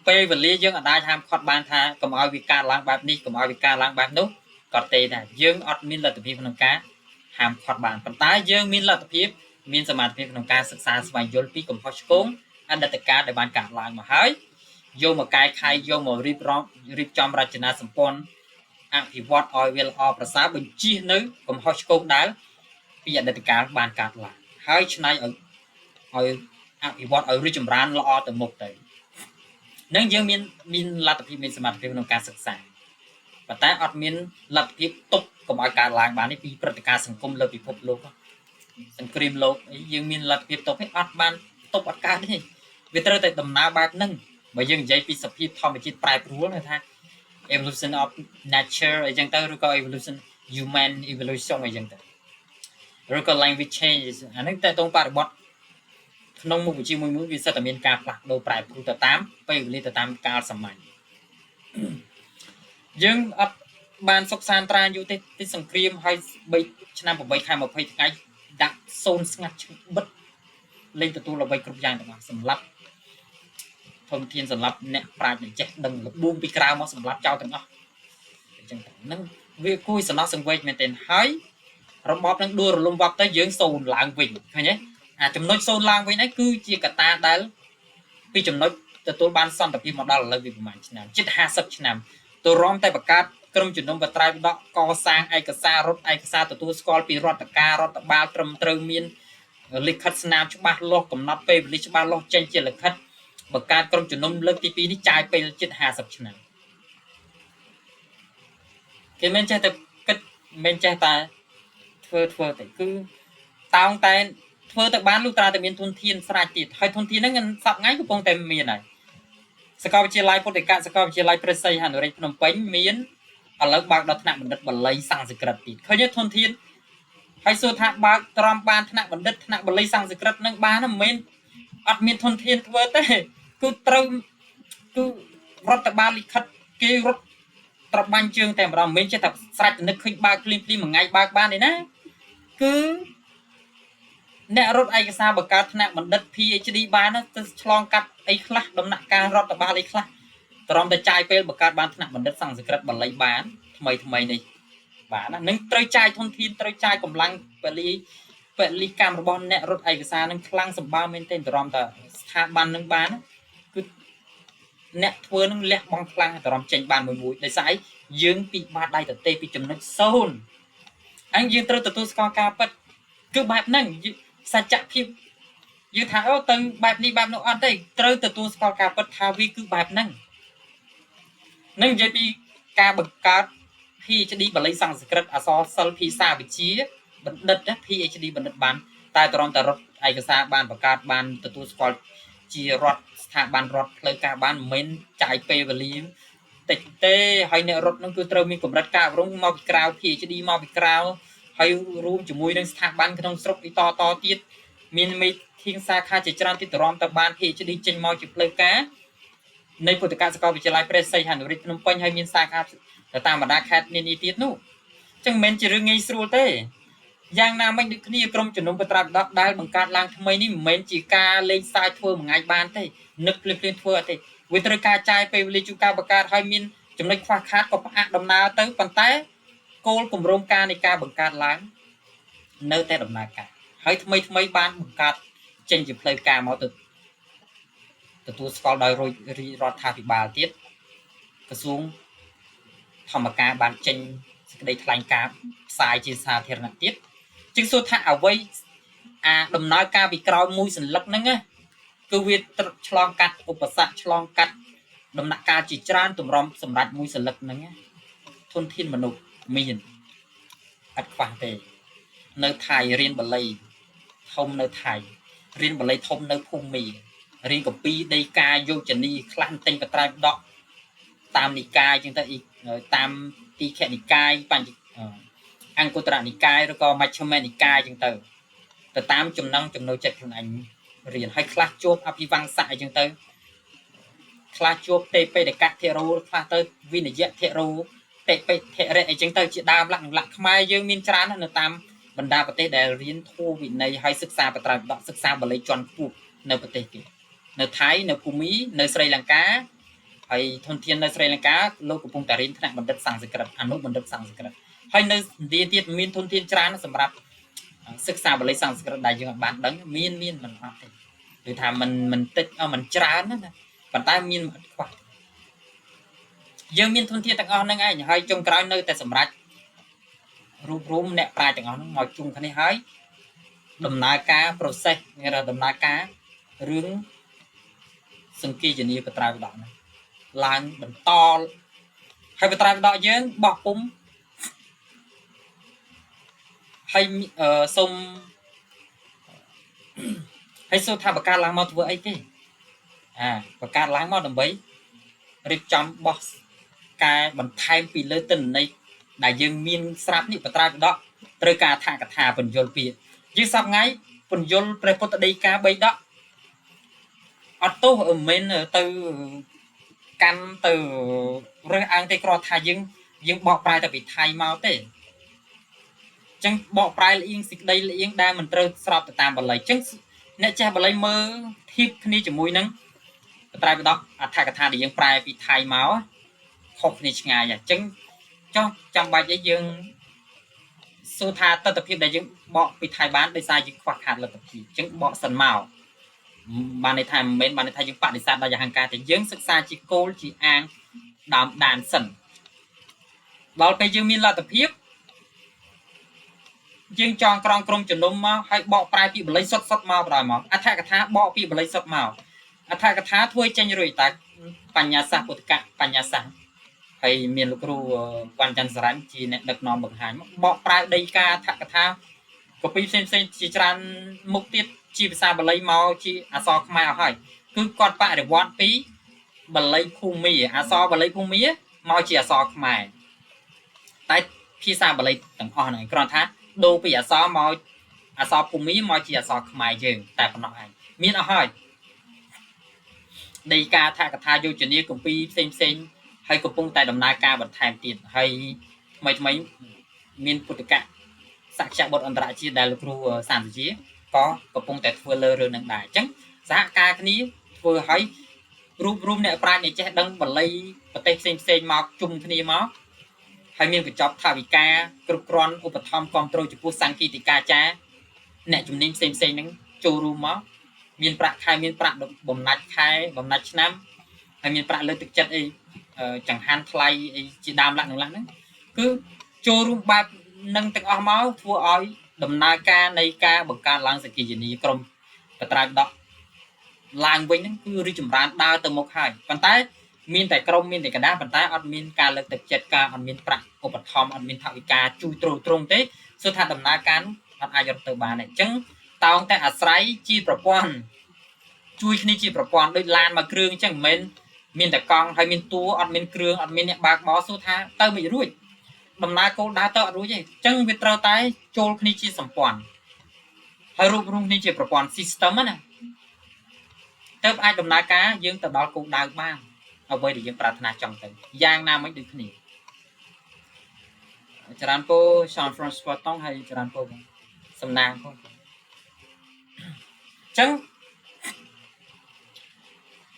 ពេលវេលាយើងអាចហាមឃាត់បានថាកុំឲ្យវាកើតឡើងបែបនេះកុំឲ្យវាកើតឡើងបែបនោះក៏ទេដែរយើងអត់មានលទ្ធភាពក្នុងការហាមឃាត់បានប៉ុន្តែយើងមានលទ្ធភាពមានសមត្ថភាពក្នុងការសិក្សាស្វែងយល់ពីកំហុសឆ្គងអតីតកាលដែលបានកើតឡើងមកហើយយកមកកែខៃយកមករៀបចំរចនាសម្ព័ន្ធអភិវឌ្ឍឲ្យវាល្អប្រសើរបញ្ជៀសនៅកំហុសឆ្គងដែលពីអតីតកាលបានកើតឡើងហើយឆ្នៃឲ្យអភិវឌ្ឍឲ្យរីកចម្រើនល្អទៅមុខទៅនឹងយើងមានលទ្ធភាពមានសមត្ថភាពក្នុងការសិក្សាប៉ុន្តែអត់មានលទ្ធភាពទប់កុំឲ្យកើតឡើងបាននេះពីព្រឹត្តិការណ៍សង្គមលើពិភពលោកសង្គ្រាមលោកយើងមានលទ្ធភាពទប់ទេអត់បានទប់អត់កើតទេវាត្រូវតែដំណើរបែបហ្នឹងបើយើងនិយាយពីសភាពធម្មជាតិប្រែប្រួលថា evolution of nature អីចឹងទៅឬក៏ evolution human evolution អីចឹងទៅឬក៏ language changes អានេះតែតងបរិបទក្នុងមុខវិជ្ជាមួយវាសិតតែមានការផ្លាស់ប្ដូរប្រែប្រួលទៅតាមពេលវេលាទៅតាមកាលសម័យយើងអត់បានសិក្សាត្រាយូរទេទីសង្គ្រាមហើយ3ឆ្នាំ8ខែ20ថ្ងៃដាក់សូនស្ងាត់បិទលេងទទួលអ្វីគ្រប់យ៉ាងទាំងអស់សម្រាប់ធនធានសម្រាប់អ្នកប្រាជ្ញដែលចេះដឹងលបួងពីក្រៅមកសម្រាប់ចោលទាំងអស់អញ្ចឹងហ្នឹងវាគួរសំណោះសង្វេគមែនទែនហើយរបបនឹងដួលរលំវត្តទៅយើងសូនឡើងវិញឃើញទេអាចំណុចសូនឡើងវិញហ្នឹងគឺជាកត្តាដែលពីចំណុចទទួលបានសន្តិភាពមកដល់ឥឡូវវាប្រហែលឆ្នាំជិត50ឆ្នាំទៅរំតែបង្កើតក្រុមជំនុំបត្រៃបដកកសាងឯកសាររដ្ឋឯកសារទទួលស្គាល់ពីរដ្ឋការរដ្ឋបាលត្រឹមត្រូវមានលិខិតស្នាមច្បាស់លាស់កំណត់ពេលវេលាច្បាស់លាស់ចេញជាលិខិតបង្កើតក្រុមជំនុំលើកទី2នេះចាយពេលជិត50ឆ្នាំគេមិនចេះតែគិតមិនចេះតែធ្វើតែគឺតោងតែធ្វើទៅបានលុះត្រាតែមានធនធានស្រាច់ទៀតហើយធនធានហ្នឹងសប្ងៃកំពុងតែមានហើយសាកលវិទ្យាល័យពុទ្ធិកសាកលវិទ្យាល័យព្រះសីហនុរាជភ្នំពេញមានឥឡូវបើកដល់ថ្នាក់បណ្ឌិតបាលីសំស្ក្រឹតទៀតឃើញធនធានហើយសួរថាបើកត្រំបានថ្នាក់បណ្ឌិតថ្នាក់បាលីសំស្ក្រឹតនឹងបានមិនមែនអត់មានធនធានធ្វើទេគឺត្រូវគឺរដ្ឋបាលលិខិតគេរត់ត្របាញ់ជើងតែម្ដងមិនមែនចេះតែស្រេចនឹកឃើញបើកភ្លាមមួយថ្ងៃបើកបានទេណាគឺអ្នករត់ឯកសារបង្កើតថ្នាក់បណ្ឌិត PhD បានទៅឆ្លងកាត់អីខ្លះដំណាក់កាលរដ្ឋបាលអីខ្លះត្រឹមតែចាយពេលបង្កើតបានថ្នាក់បណ្ឌិតសំស្ក្រឹតបាលីបានថ្មីនេះបាទនឹងត្រូវចាយធនធានត្រូវចាយកម្លាំងពលីកម្មរបស់អ្នករត់ឯកសារនឹងខ្លាំងសម្បើមមែនទែនត្រឹមតែស្ថាប័ននឹងបានគឺអ្នកធ្វើនឹងលះបង់ខ្លាំងត្រឹមចេញបានមួយដោយសារយើងពីបាតដៃទទេពីចំណុច0អញ្ចឹងយើងត្រូវទទួលស្គាល់ការពិតគឺបែបហ្នឹងសច្ចភាពយើងថាអូទៅបែបនេះបែបនោះអត់ទេត្រូវទទួលស្គាល់ការពិតថាវាគឺបែបហ្នឹងនឹងនិយាយពីការបង្កើត PhD បាលីសំស្ក្រឹតអក្សរសិល្ប៍ភាសាវិទ្យាបណ្ឌិត PhD បណ្ឌិតបានតែត្រឹមតែរដ្ឋឯកសារបានបង្កើតបានទទួលស្គាល់ជារដ្ឋស្ថាប័នរដ្ឋផ្លូវការបានមិនមែនចាយពេលវេលាតិចទេហើយអ្នករដ្ឋនឹងគឺត្រូវមានកម្រិតការអប់រំមកពីក្រៅ PhD មកពីក្រៅហើយរួមជាមួយនឹងស្ថាប័នក្នុងស្រុកអ៊ីតទៀតមានមេធាងសាខាជាច្រើនទីតរំទៅបាន PhD ចេញមកជាផ្លូវការនៃពុទ្ធកាសាកលវិទ្យាល័យព្រះសីហនុរាជភ្នំពេញហើយមានសាខាទៅតាមបណ្ដាខេត្តនានាទៀតនោះអញ្ចឹងមិនមែនជារឿងងាយស្រួលទេយ៉ាងណាមិញដូចគ្នាក្រុមជំនុំបត្រាបដកដែលបង្កើតឡើងថ្មីនេះមិនមែនជាការលេងសើចធ្វើមួយថ្ងៃបានទេនឹកភ្លាមធ្វើអត់ទេវាត្រូវការចាយពេលវេលាជួនកាលបង្កើតហើយមានចំណុចខ្វះខាតក៏ផ្អាកដំណើរទៅប៉ុន្តែគោលគម្រោងការនៃការបង្កើតឡើងនៅតែដំណើរការហើយថ្មីបានបង្កើតចេញជាផ្លូវការមកទៅទទួលស្គាល់ដោយរដ្ឋាភិបាលទៀតក្រសួងធម្មការបានចេញសេចក្តីថ្លែងការណ៍ផ្សាយជាសាធារណៈទៀតជាងសួរថាអ្វីដំណើរការពីក្រោយមួយសន្លឹកហ្នឹងគឺវាឆ្លងកាត់ឧបសគ្គឆ្លងកាត់ដំណាក់កាលជាច្រើនតម្រុំសម្រាប់មួយសន្លឹកហ្នឹងធនធានមនុស្សមានអត់ខ្វះទេនៅថៃរៀនបាលីធំនៅថៃ រៀនបល័យធំនៅភូមិរៀនកំពីដីកាយោជនីខ្លះទិញបត្រៃដកតាមនិកាយចឹងទៅតាមទីខនិកាយបញ្ញអង្គុត្រនិកាយឬក៏មជ្ឈិមនិកាយចឹងទៅតាមចំណងចំណូលចិត្តខ្លួនឯងរៀនឲ្យខ្លះជួបអភិវង្សៈអីចឹងទៅខ្លះជួបទេបេដកៈធិរូខ្លះទៅវិនយៈធិរូទេបេធិរៈអីចឹងទៅជាដើមលក្ខណៈខ្មែរយើងមានច្រើននៅតាមបណ្ដាប្រទេសដែលរៀនធម៌វិន័យហើយសិក្សាបត្រៃដកសិក្សាបល័យជាន់ខ្ពស់នៅប្រទេសគេនៅថៃនៅភូមិនៅស្រីលង្កាហើយធនធាននៅស្រីលង្កាលោកកំពុងតែរៀនថ្នាក់បណ្ឌិតសំស្ក្រឹតអនុបណ្ឌិតសំស្ក្រឹតហើយនៅឥណ្ឌាទៀតមានធនធានច្រើនសម្រាប់សិក្សាបល័យសំស្ក្រឹតដែលយើងបានដឹងមានមិនអត់ទេគឺថាមិនតិចមិនច្រើនណាប៉ុន្តែមានអត់ខ្វះយើងមានធនធានទាំងអស់ហ្នឹងឯងហើយចុងក្រោយនៅតែសម្រាប់រូបរួមអ្នកប្រាជ្ញទាំងអស់ហ្នឹងមកជុំគ្នាហើយដំណើរការ process គេថាដំណើរការរឿងសង្គីជនីបត្រៃវិដកហ្នឹងឡើងបន្តហើយបត្រៃវិដកយើងបោះពុំហើយសូមហើយសូមថាបកាឡើងមកធ្វើអីទេបកាឡើងមកដើម្បីរៀបចំបោះកែបន្ថែមពីលើទិន្នន័យដែលយើងមានស្រាប់នេះបត្រៃវិដកត្រូវការថាកថាបញ្យលពាក្យយើងសប្ថ្ងៃបញ្យលព្រះពុទ្ធដីកា3ដកអត់ទោសមិនទៅកាន់ទៅរើសអើងទេគ្រាន់ថាយើងបកប្រែទៅពីថៃមកទេអញ្ចឹងបកប្រែលៀងសេចក្តីលៀងដែលមិនត្រូវស្របទៅតាមបល័យអញ្ចឹងអ្នកចេះបល័យមើលធៀបគ្នាជាមួយនឹងបត្រៃវិដកអត្ថកថាដែលយើងប្រែពីថៃមកខុសគ្នាឆ្ងាយអញ្ចឹងចោះចាំបាច់ឲ្យយើងសួរថាទស្សនវិជ្ជាដែលយើងបកពីថៃបានដោយសារយើងខ្វះខាតលទ្ធភាពអញ្ចឹងបកសិនមកបានន័យថាមិនមែនបានន័យថាយើងបដិសេធដោយអហង្ការទេយើងសិក្សាជាគោលជាអាងដើមដានសិនដល់ពេលយើងមានលទ្ធភាពយើងចងក្រងក្រុមជំនុំមកហើយបកប្រែពីបល័យសុទ្ធមកបណ្ដោយមកអត្ថកថាបកពីបល័យសុទ្ធមកអត្ថកថាធ្វើចេញរួចតែបញ្ញាសាសពុទ្ធកៈបញ្ញាសាសហើយមានលោកគ្រូវ៉ាន់ច័ន្ទសរាញ់ជាអ្នកដឹកនាំបង្ហាញមកបកប្រែដីកាអត្ថកថាកពីផ្សេងជាច្រើនមុខទៀតជាភាសាបាលីមកជាអក្សរខ្មែរអស់ហើយគឺគាត់បរិវត្តពីបាលីភូមិអក្សរបាលីភូមិមកជាអក្សរខ្មែរតែភាសាបាលីទាំងអស់ហ្នឹងគ្រាន់ថាដូរពីអក្សរមកអក្សរភូមិមកជាអក្សរខ្មែរយើងតែប៉ុណ្ណោះឯងមានអស់ហើយដីកាអត្ថកថាយោជនីគម្ពីរផ្សេងហើយកំពុងតែដំណើរការបន្ថែមទៀតហើយថ្មីមានពុទ្ធកៈសក្យបុត្រអន្តរជាតិដែលលោកគ្រូសានសុជាក៏កំពុងតែធ្វើលើរឿងនឹងដែរអញ្ចឹងសហការគ្នាធ្វើឲ្យរូបរួមអ្នកប្រាជ្ញអ្នកចេះដឹងបល័យប្រទេសផ្សេងមកជុំគ្នាមកហើយមានកញ្ចប់ថាវិការគ្រប់គ្រាន់ឧបត្ថម្ភគ្រប់គ្រងចំពោះសង្គីតិកាចារអ្នកជំនាញផ្សេងហ្នឹងចូលរួមមកមានប្រាក់ខែមានប្រាក់បំណាច់ខែបំណាច់ឆ្នាំហើយមានប្រាក់លើកទឹកចិត្តអីចង្ហាន់ថ្លៃអីជាដើមលក្ខណៈហ្នឹងគឺចូលរួមបែបនឹងទាំងអស់មកធ្វើឲ្យដំណើរការនៃការបង្កើតឡើងសង្គីជនីក្រុមបត្រៃវិដកឡើងវិញហ្នឹងគឺរីចម្រើនដើរទៅមុខហើយប៉ុន្តែមានតែក្រុមមានតែកណ្ដាលប៉ុន្តែអត់មានការលើកទឹកចិត្តការអត់មានប្រាក់ឧបត្ថម្ភអត់មានថវិកាជួយទ្រង់ទេគឺថាដំណើរការអត់អាចរត់ទៅបានទេអញ្ចឹងតោងតែអាស្រ័យជាប្រព័ន្ធជួយគ្នាជាប្រព័ន្ធដូចឡានមួយគ្រឿងអញ្ចឹងមិនមែនមានតែកង់ហើយមានតួអត់មានគ្រឿងអត់មានអ្នកបើកបរសួរថាទៅមិនរួចដំណើរគោលដៅទៅអត់រួចទេអញ្ចឹងវាត្រូវតែចូលគ្នាជាសម្ព័ន្ធហើយរួបរวมគ្នាជាប្រព័ន្ធ system ណាទៅអាចដំណើរការយើងទៅដល់គោលដៅបានអ្វីដែលយើងប្រាថ្នាចង់ទៅយ៉ាងណាមិនដូចគ្នាច្រើនពោSean Francois Tong ហើយច្រើនពោសំណាងផងអញ្ចឹង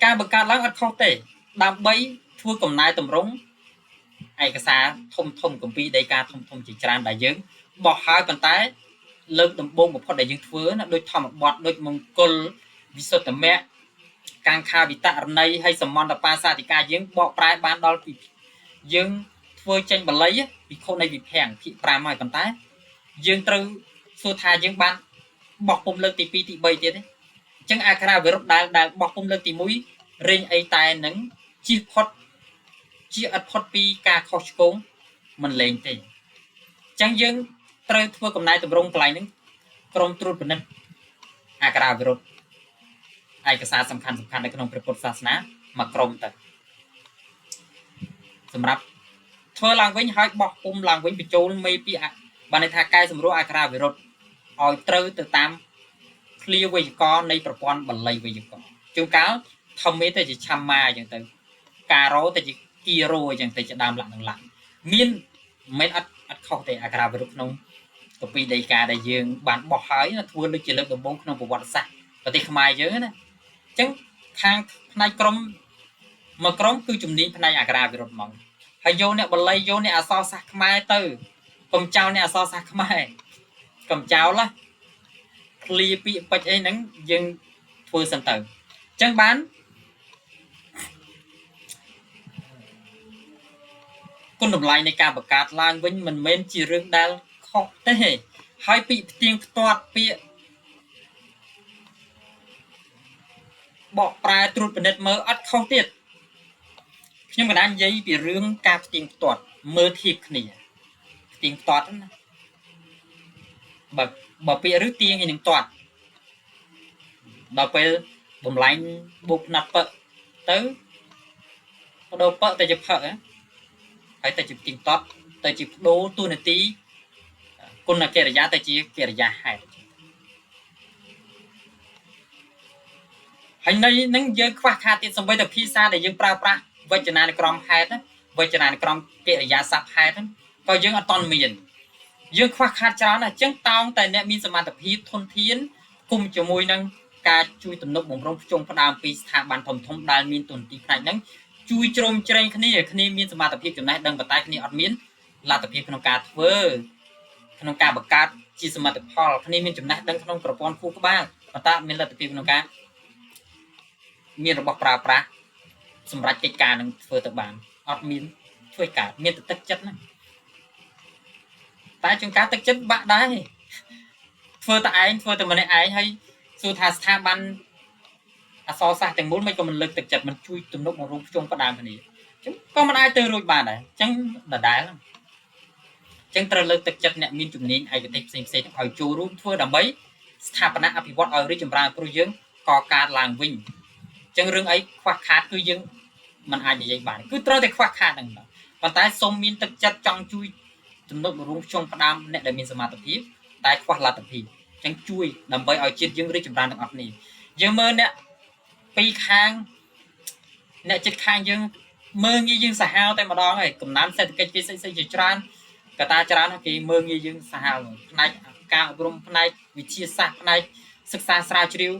ការបង្កើតឡើងអត់ខុសទេដើម្បីធ្វើកំណែតម្រង់ឯកសារធំគម្ពីរដីកាធំជាច្រើនដែលយើងបោះហើយប៉ុន្តែលើកដំបូងបំផុតដែលយើងធ្វើណាដូចធម្មបទដូចមង្គលវិសុទ្ធមគ្គកាង្ខាវិតរណីហើយសមន្តបាសាតិកាយើងបកប្រែបានដល់ពីយើងធ្វើចេញបល័យពីខុសនៃវិភាំងភាគ5ហើយប៉ុន្តែយើងត្រូវសួរថាយើងបានបោះពុំលើកទី2ទី3ទៀតទេអញ្ចឹងអក្ខរាវិរុទ្ធដែលបោះពុំលើកទី1រេញអីតែនឹងជិះផុតជាអត់ផុតពីការខុសឆ្គងមិនលែងទេអញ្ចឹងយើងត្រូវធ្វើកំណែតម្រង់កន្លែងហ្នឹងក្រុមត្រួតពិនិត្យ អាការវិរុទ្ធឯកសារសំខាន់នៅក្នុងព្រះពុទ្ធសាសនាមកក្រុមទៅសម្រាប់ធ្វើឡើងវិញហើយបោះពុំឡើងវិញបញ្ចូលមេពាក្យបានន័យថាកែសម្រួលអាការវិរុទ្ធឲ្យត្រូវទៅតាមឃ្លាវេយ្យាករណ៍នៃប្រព័ន្ធបាលីវេយ្យាករណ៍ជួនកាលធម្មទៅជាឆាម៉ាអញ្ចឹងទៅការ៉ូទៅជាគីរ៉ូអញ្ចឹងទៅជាដើមលក្ខណៈឡើងមានមិនអត់ខុសទេអាការវិរុទ្ធក្នុងកពីដីកាដែលយើងបានបោះហើយធ្វើលើកជាលើកដំបូងក្នុងប្រវត្តិសាស្ត្រប្រទេសខ្មែរយើងណាអញ្ចឹងខាងផ្នែកក្រុមមកក្រុមគឺជំនាញផ្នែកអាការវិរុទ្ធហ្មងហើយយកអ្នកបល័យយកអ្នកអក្សរសាស្ត្រខ្មែរទៅកុំចោលអ្នកអក្សរសាស្ត្រខ្មែរកុំចោលណាឃ្លាពាក្យពេចន៍អីហ្នឹងយើងធ្វើសិនទៅអញ្ចឹងបានគុណតម្លៃនៃការបង្កើតឡើងវិញមិនមែនជារឿងដែលខុសទេហើយពាក្យផ្ទៀងផ្ទាត់ពាក្យបកប្រែត្រួតពិនិត្យមើលអត់ខុសទៀតខ្ញុំកណ្ដាលនិយាយពីរឿងការផ្ទៀងផ្ទាត់មើលធៀបគ្នាផ្ទៀងផ្ទាត់ណាបើពាក្យឬទៀងឯនឹងទាត់ដល់ពេលបំលែងបុកណាត់ពឹកទៅបដូរពឹកទៅជាផឹកហើយទៅជាផ្ទៀងផ្ទាត់ទៅជាបដូរទូនាទីគុណកិរិយាទៅជាកិរិយាហេតុហើយនៅនឹងយើងខ្វះខាតទៀតសម្បីតែភាសាដែលយើងប្រើប្រាស់វចនានុក្រមហេតុវចនានុក្រមកិរិយាសព្ទហេតុក៏យើងអត់តន់មានយើងខ្វះខាតច្រើនណាស់អញ្ចឹងតោងតែអ្នកមានសមត្ថភាពធនធានគុំជាមួយនឹងការជួយទំនុកបំរុងភ្ជង់ផ្ដើមពីស្ថាប័នធំដែលមានទុនទីផ្នែកហ្នឹងជួយជ្រោមជ្រែងគ្នាមានសមត្ថភាពចំណេះដឹងប៉ុន្តែគ្នាអត់មានលទ្ធភាពក្នុងការធ្វើក្នុងការបង្កើតជាសមិទ្ធផលគ្នាមានចំណេះដឹងក្នុងប្រព័ន្ធខួរក្បាលប៉ុន្តែមានលទ្ធភាពក្នុងការមានរបស់ប្រើប្រាស់សម្រាប់កិច្ចការនឹងធ្វើទៅបានអត់មានធ្វើកើតមានទឹកចិត្តណាតែជួនកាលទឹកចិត្តបាក់ដែរធ្វើតែឯងធ្វើតែម្នាក់ឯងហើយសួរថាស្ថាប័នអក្សរសាស្ត្រទាំងមូលមិនក៏មិនលើកទឹកចិត្តមិនជួយទំនុកបំរុងភ្ជង់ផ្ដើមគ្នាអញ្ចឹងក៏មិនអាចទៅរួចបានដែរអញ្ចឹងដដែលអញ្ចឹងត្រូវលើកទឹកចិត្តអ្នកមានជំនាញឯកទេសផ្សេងៗឲ្យចូលរួមធ្វើដើម្បីស្ថាបនាអភិវឌ្ឍឲ្យរីកចម្រើនព្រោះយើងកកើតឡើងវិញអញ្ចឹងរឿងអីខ្វះខាតគឺយើងមិនអាចនិយាយបានគឺត្រូវតែខ្វះខាតហ្នឹងប៉ុន្តែសូមមានទឹកចិត្តចង់ជួយទំនុកបំរុងភ្ជង់ផ្ដើមអ្នកដែលមានសមត្ថភាពតែខ្វះលទ្ធភាពអញ្ចឹងជួយដើម្បីឲ្យជាតិយើងរីកចម្រើនទាំងអស់គ្នាយើងមើលអ្នកពីខាងអ្នកចិត្តខាងយើងមើលងាយយើងសាហាវតែម្ដងហើយកំណើនសេដ្ឋកិច្ចគេស្អីជាច្រើនកត្តាច្រើនគេមើលងាយយើងសាហាវផ្នែកការអប់រំផ្នែកវិទ្យាសាស្ត្រផ្នែកសិក្សាស្រាវជ្រាវ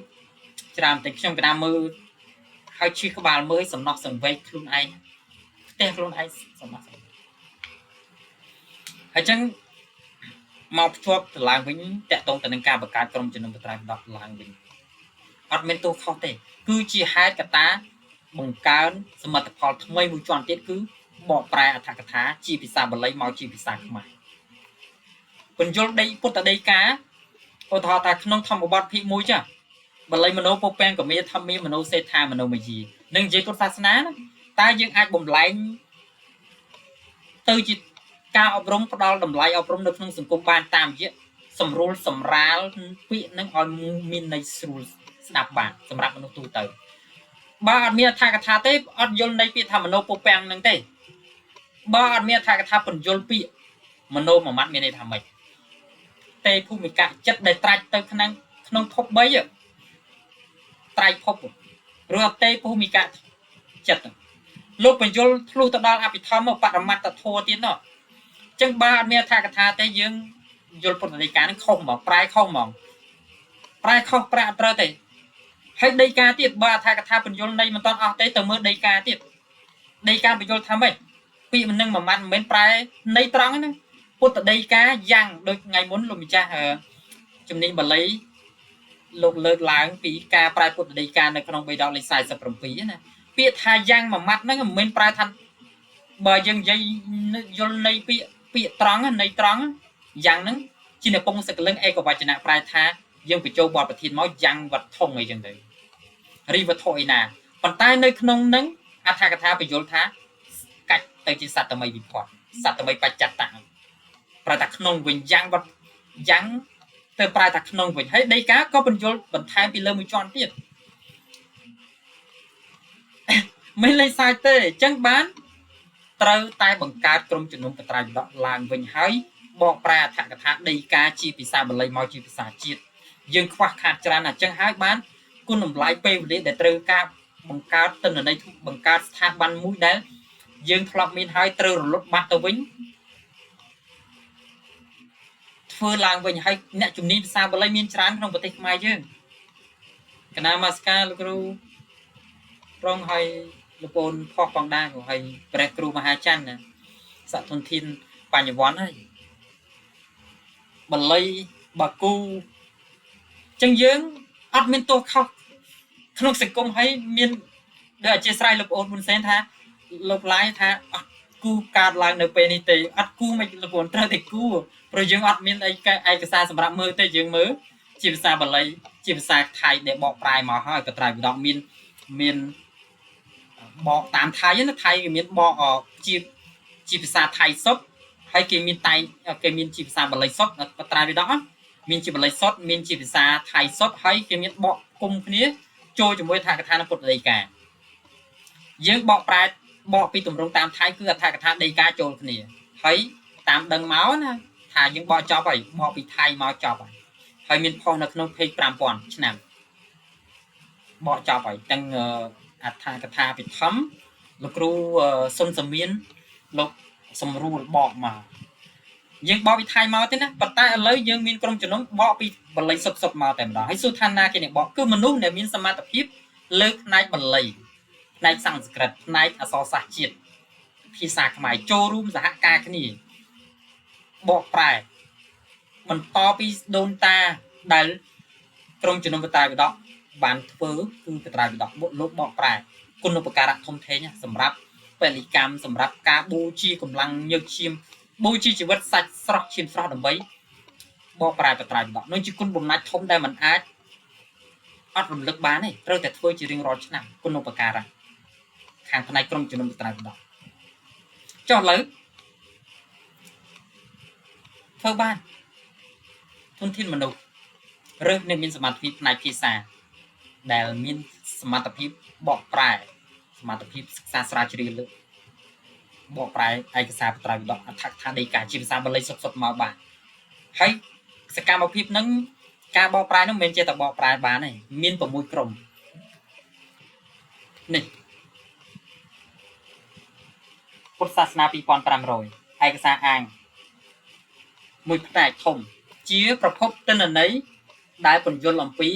ច្រើនតែខ្ញុំកណ្ដាលមើលហើយឈឺក្បាលមើលសំណោះសង្វេគខ្លួនឯងផ្ទះខ្លួនឯងសំណោះហើយអញ្ចឹងមកភ្ជាប់ទៅឡើងវិញតកតងទៅនឹងការបង្កើតក្រុមជំនុំបត្រាដកឡើងវិញអត់មានទោសខុសទេគឺជាហេតុកត្តាបង្កើនសមិទ្ធផលថ្មីមួយជាន់ទៀតគឺបកប្រែអត្ថកថាជាភាសាបាលីមកជាភាសាខ្មែរពន្យល់ដីពុទ្ធដីកាឧទាហរណ៍ថាក្នុងធម្មបទភាគ1ចាបាលីមនោពពាំងកមេធម្មាមនោសេដ្ឋាមនោមយានឹងនិយាយពុទ្ធសាសនាតែយើងអាចបំលែងទៅជាការអប់រំផ្ដល់តម្លៃអប់រំនៅក្នុងសង្គមបានតាមរយៈសម្រួលសម្រាលពាក្យនឹងឲ្យមានន័យស្រួលស្ដាប់បានសម្រាប់មនុស្សទូទៅបើអត់មានអត្ថកថាទេអត់យល់នៃពាក្យថាមនោពពាំងនឹងទេបើអត់មានអត្ថកថាបញ្យល់ពាក្យមនោមួយម៉ាត់មានន័យថាម៉េចទេភូមិកៈចិត្តដែលត្រាច់ទៅក្នុងភព3ត្រៃភពឬអតេភូមិកៈចិត្តលោកបញ្យល់ធ្លុះទៅដល់អភិធម្មបរមត្តធម៌ទៀតនោះអញ្ចឹងបើអត់មានអត្ថកថាទេយើងយល់ពុទ្ធដីកានឹងខុសហ្មងប្រែខុសហ្មងប្រែខុសប្រែអត់ត្រូវទេហើយដីកាទៀតបើអត្ថកថាបញ្យល់នៃមិនតាន់អស់ទេទៅមើលដីកាទៀតដីកាបញ្យល់ថាម៉េចពាក្យមិននឹងមួយម៉ាត់មិនមែនប្រែន័យត្រង់ណាពុទ្ធដីកាយ៉ាងដូចថ្ងៃមុនលោកម្ចាស់ជំនាញបាលីលោកលើកឡើងពីការប្រែពុទ្ធដីកានៅក្នុងបេដកលេខ47ណាពាក្យថាយ៉ាងមួយម៉ាត់ហ្នឹងមិនមែនប្រែថាបើយើងនិយាយយល់នៃពាក្យត្រង់ន័យត្រង់យ៉ាងហ្នឹងជានពងសកលឹងឯកវចនៈប្រែថាយើងបញ្ចូលបទប្រធានមកយ៉ាងវត្ថុអីចឹងទៅរីវត្ថុឯណាប៉ុន្តែនៅក្នុងហ្នឹងអត្ថកថាបញ្យល់ថាកាច់ទៅជាសត្វមីវិផតសត្វមីបច្ចតៈប្រែថាក្នុងវិញយ៉ាងវត្ថុយ៉ាង ទៅប្រែថាក្នុងវិញហើយដីកាក៏បញ្យល់បន្ថែមពីលើមួយជាន់ទៀតមិនលេងសាយទេអញ្ចឹងបានត្រូវតែបង្កើតក្រុមជំនុំបត្រាយិដកឡើងវិញហើយបកប្រែអត្ថកថាដីកាជាភាសាបាលីមកជាភាសាជាតិយើងខ្វះខាតច្រើនអញ្ចឹងហើយបានគុណតម្លៃពេលវេលាដែលត្រូវការបង្កើតទិន្នន័យបង្កើតស្ថាប័នមួយដែលយើងធ្លាប់មានហើយត្រូវរលត់បាត់ទៅវិញធ្វើឡើងវិញហើយអ្នកជំនាញភាសាបាលីមានច្រើនក្នុងប្រទេសខ្មែរយើងកណាមាសកាលោកគ្រូប្រងហើយលោកប្អូនផុសផងដែរហើយព្រះគ្រូមហាច័ន្ទណាសធនធានបញ្ញវន្តហើយបាលីបាគូចឹងយើងអត់មានទោសខុសក្នុងសង្គមហើយមានដែលអធិស្ឋានលោកប្អូនហ៊ុនសែនថាលោកឡាយថាអត់គូកើតឡើងនៅពេលនេះទេអត់គូមិនលោកប្អូនត្រូវតែគូព្រោះយើងអត់មានឯកសារសម្រាប់មើលទេយើងមើលជាភាសាបាលីជាភាសាថៃដែលបកប្រែមកហើយបត្រៃវិដកមានបកតាមថៃណាថៃគេមានបកជាភាសាថៃសុទ្ធហើយគេមានគេមានជាភាសាបាលីសុទ្ធបត្រៃវិដកមានជាបាលីសុទ្ធមានជាភាសាថៃសុទ្ធហើយគេមានបកគុំគ្នាចូលជាមួយអត្ថកថាពុទ្ធដីកាយើងបកប្រែបកពីទម្រង់តាមថៃគឺអត្ថកថាដីកាចូលគ្នាហើយតាមដឹងមកណាថាយើងបកចប់ហើយបកពីថៃមកចប់ហើយមានផុសនៅក្នុង page 5000ឆ្នាំបកចប់ហើយទាំងអត្ថកថាពិធម្មលោកគ្រូសុនសមៀនលោកសម្រួលបកមកយើងបកពីថៃមកទេណាប៉ុន្តែឥឡូវយើងមានក្រុមជំនុំបកពីបាលីសុទ្ធមកតែម្ដងហើយសួរថាណាគេអ្នកបកគឺមនុស្សដែលមានសមត្ថភាពលើផ្នែកបាលីផ្នែកសំស្ក្រឹតផ្នែកអក្សរសាស្ត្រជាតិភាសាខ្មែរចូលរួមសហការគ្នាបកប្រែបន្តពីដូនតាដែលក្រុមជំនុំបត្រាយវិដកបានធ្វើគឺបត្រាយវិដកលោកបកប្រែគុណឧបការៈធំធេងសម្រាប់ពលិកម្មសម្រាប់ការបូជាកម្លាំងញើសឈាមបូជាជីវិតសាច់ស្រស់ឈាមស្រស់ដើម្បីបកប្រែបត្រាយវិដកនោះជាគុណបំណាច់ធំដែលមិនអាចអត់រំលឹកបានទេត្រូវតែធ្វើជារៀងរាល់ឆ្នាំគុណឧបការៈខាងផ្នែកក្រុមជំនុំបត្រាយវិដកចុះឥឡូវធ្វើបានធនធានមនុស្សឬអ្នកមានសមត្ថភាពផ្នែកភាសាដែលមានសមត្ថភាពបកប្រែសមត្ថភាពសិក្សាស្រាវជ្រាវលើបកប្រែឯកសារបត្រាយវិដកអត្ថកថាដីកាជាភាសាបាលីសុទ្ធមកបានហើយសកម្មភាពហ្នឹងការបកប្រែហ្នឹងមិនមែនចេះតែបកប្រែបានទេមាន6ក្រុមនេះពុទ្ធសាសនា2500ឯកសារអាងមួយផ្នែកធំជាប្រភពទិន្នន័យដែលពន្យល់អំពី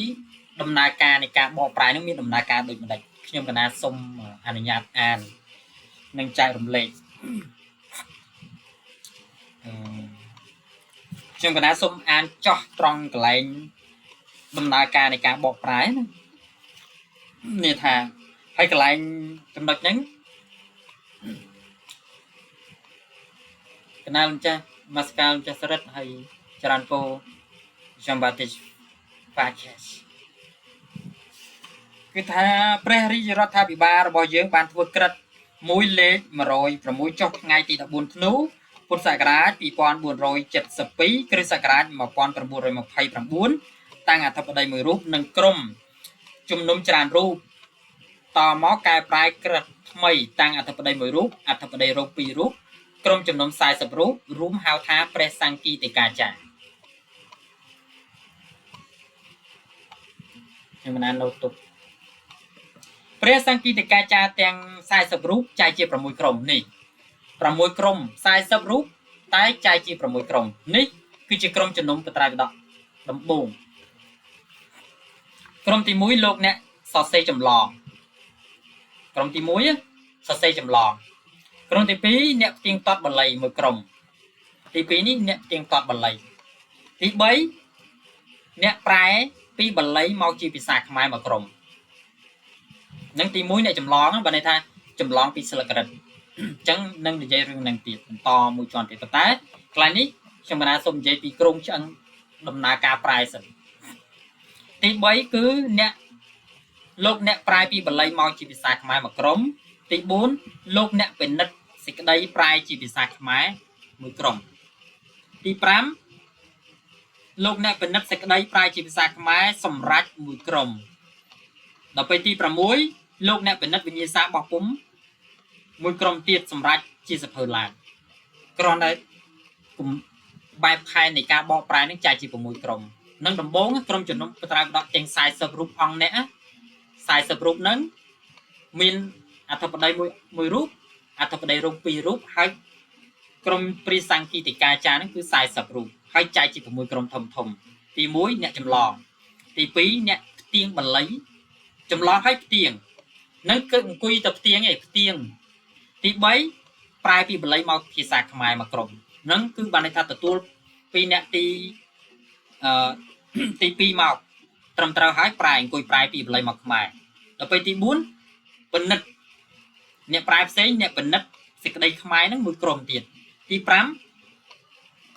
ដំណើរការនៃការបកប្រែនឹងមានដំណើរការដូចម្ដេចខ្ញុំកណាសូមអនុញ្ញាតអាននិងចែករំលែកខ្ញុំកណាសូមអានចោះត្រង់កន្លែងដំណើរការនៃការបកប្រែណានេះថាហើយកន្លែងចំណុចហ្នឹងកណាលម្ចាស់ម៉ាស្កាលម្ចាស់ស្រិតហើយចរន្តពោចំបាតិចបាខេសគឺថាព្រះរាជរដ្ឋាភិបាលរបស់យើងបានធ្វើក្រិតមួយលេខ106ចុះថ្ងៃទី14ធ្នូពុទ្ធសករាជ2472គ្រិស្តសករាជ1929តាំងអធិបតីមួយរូបនិងក្រុមជំនុំច្រើនរូបតមកកែប្រែក្រិតថ្មីតាំងអធិបតីមួយរូបអធិបតីរូប2រូបក្រុមជំនុំ40រូបរួមហៅថាព្រះសង្គីតិកាចារ្យខ្ញុំបានណូតទុកព្រះសង្គីតិកាចារ្យទាំង40រូបចែកជា6ក្រុមនេះ6ក្រុម40រូបតែចែកជា6ក្រុមនេះគឺជាក្រុមជំនុំបត្រាយវិដកដំបូងក្រុមទី1លោកអ្នកសរសេរចម្លងក្រុមទី1សរសេរចម្លងក្រុមទី2អ្នកផ្ទៀងផ្ទាត់បាលីមួយក្រុមទី2នេះអ្នកផ្ទៀងផ្ទាត់បាលីទី3អ្នកប្រែពីបាលីមកជាភាសាខ្មែរមួយក្រុមនឹងទី1អ្នកចម្លងបើន័យថាចម្លងពីសិលក្រិតអញ្ចឹងនឹងនិយាយរឿងនឹងទៀតបន្តមួយជាន់ទៀតតែកន្លែងនេះខ្ញុំបានសូមនិយាយពីក្រុមឆ្អឹងដំណើរការប្រែសិនទី3គឺលោកអ្នកប្រែពីបាលីមកជាភាសាខ្មែរមួយក្រុមទី4លោកអ្នកពិនិត្យសេចក្តីប្រែជាភាសាខ្មែរមួយក្រុមទី5 លោកអ្នកពិនិត្យសេចក្តីប្រាយជាភាសាខ្មែរសម្រាប់មួយក្រុមដល់ពេលទី6លោកអ្នកពិនិត្យវិញ្ញាសាបោះពុំមួយក្រុមទៀតសម្រាប់ជាសភៅឡើងគ្រាន់តែបែបផែននៃការបកប្រែនឹងចែកជា6ក្រុមនឹងដំបូងក្រុមជំនុំបត្រាបដកទាំង40រូបអង្គអ្នក40រូបនឹងមានអធិបតីមួយរូបអធិបតីរូប2រូបហើយក្រុមព្រះសង្ឃីតិកាចារ្យនឹងគឺ40រូបហើយចែកជា6ក្រុមធំធំទី1អ្នកចម្លងទី2អ្នកផ្ទៀងបល័យចម្លងឲ្យផ្ទៀងនឹងគឺអង្គុយទៅផ្ទៀងឯងផ្ទៀងទី3ប្រែពីបល័យមកភាសាខ្មែរមកក្រុមនឹងគឺបានន័យថាទទួលពីអ្នកទី2មកត្រឹមត្រូវហើយប្រែអង្គុយប្រែពីបល័យមកខ្មែរដល់ពេលទី4ពិនិត្យអ្នកប្រែផ្សេងអ្នកពិនិត្យសេចក្តីខ្មែរនឹងមួយក្រុមទៀតទី5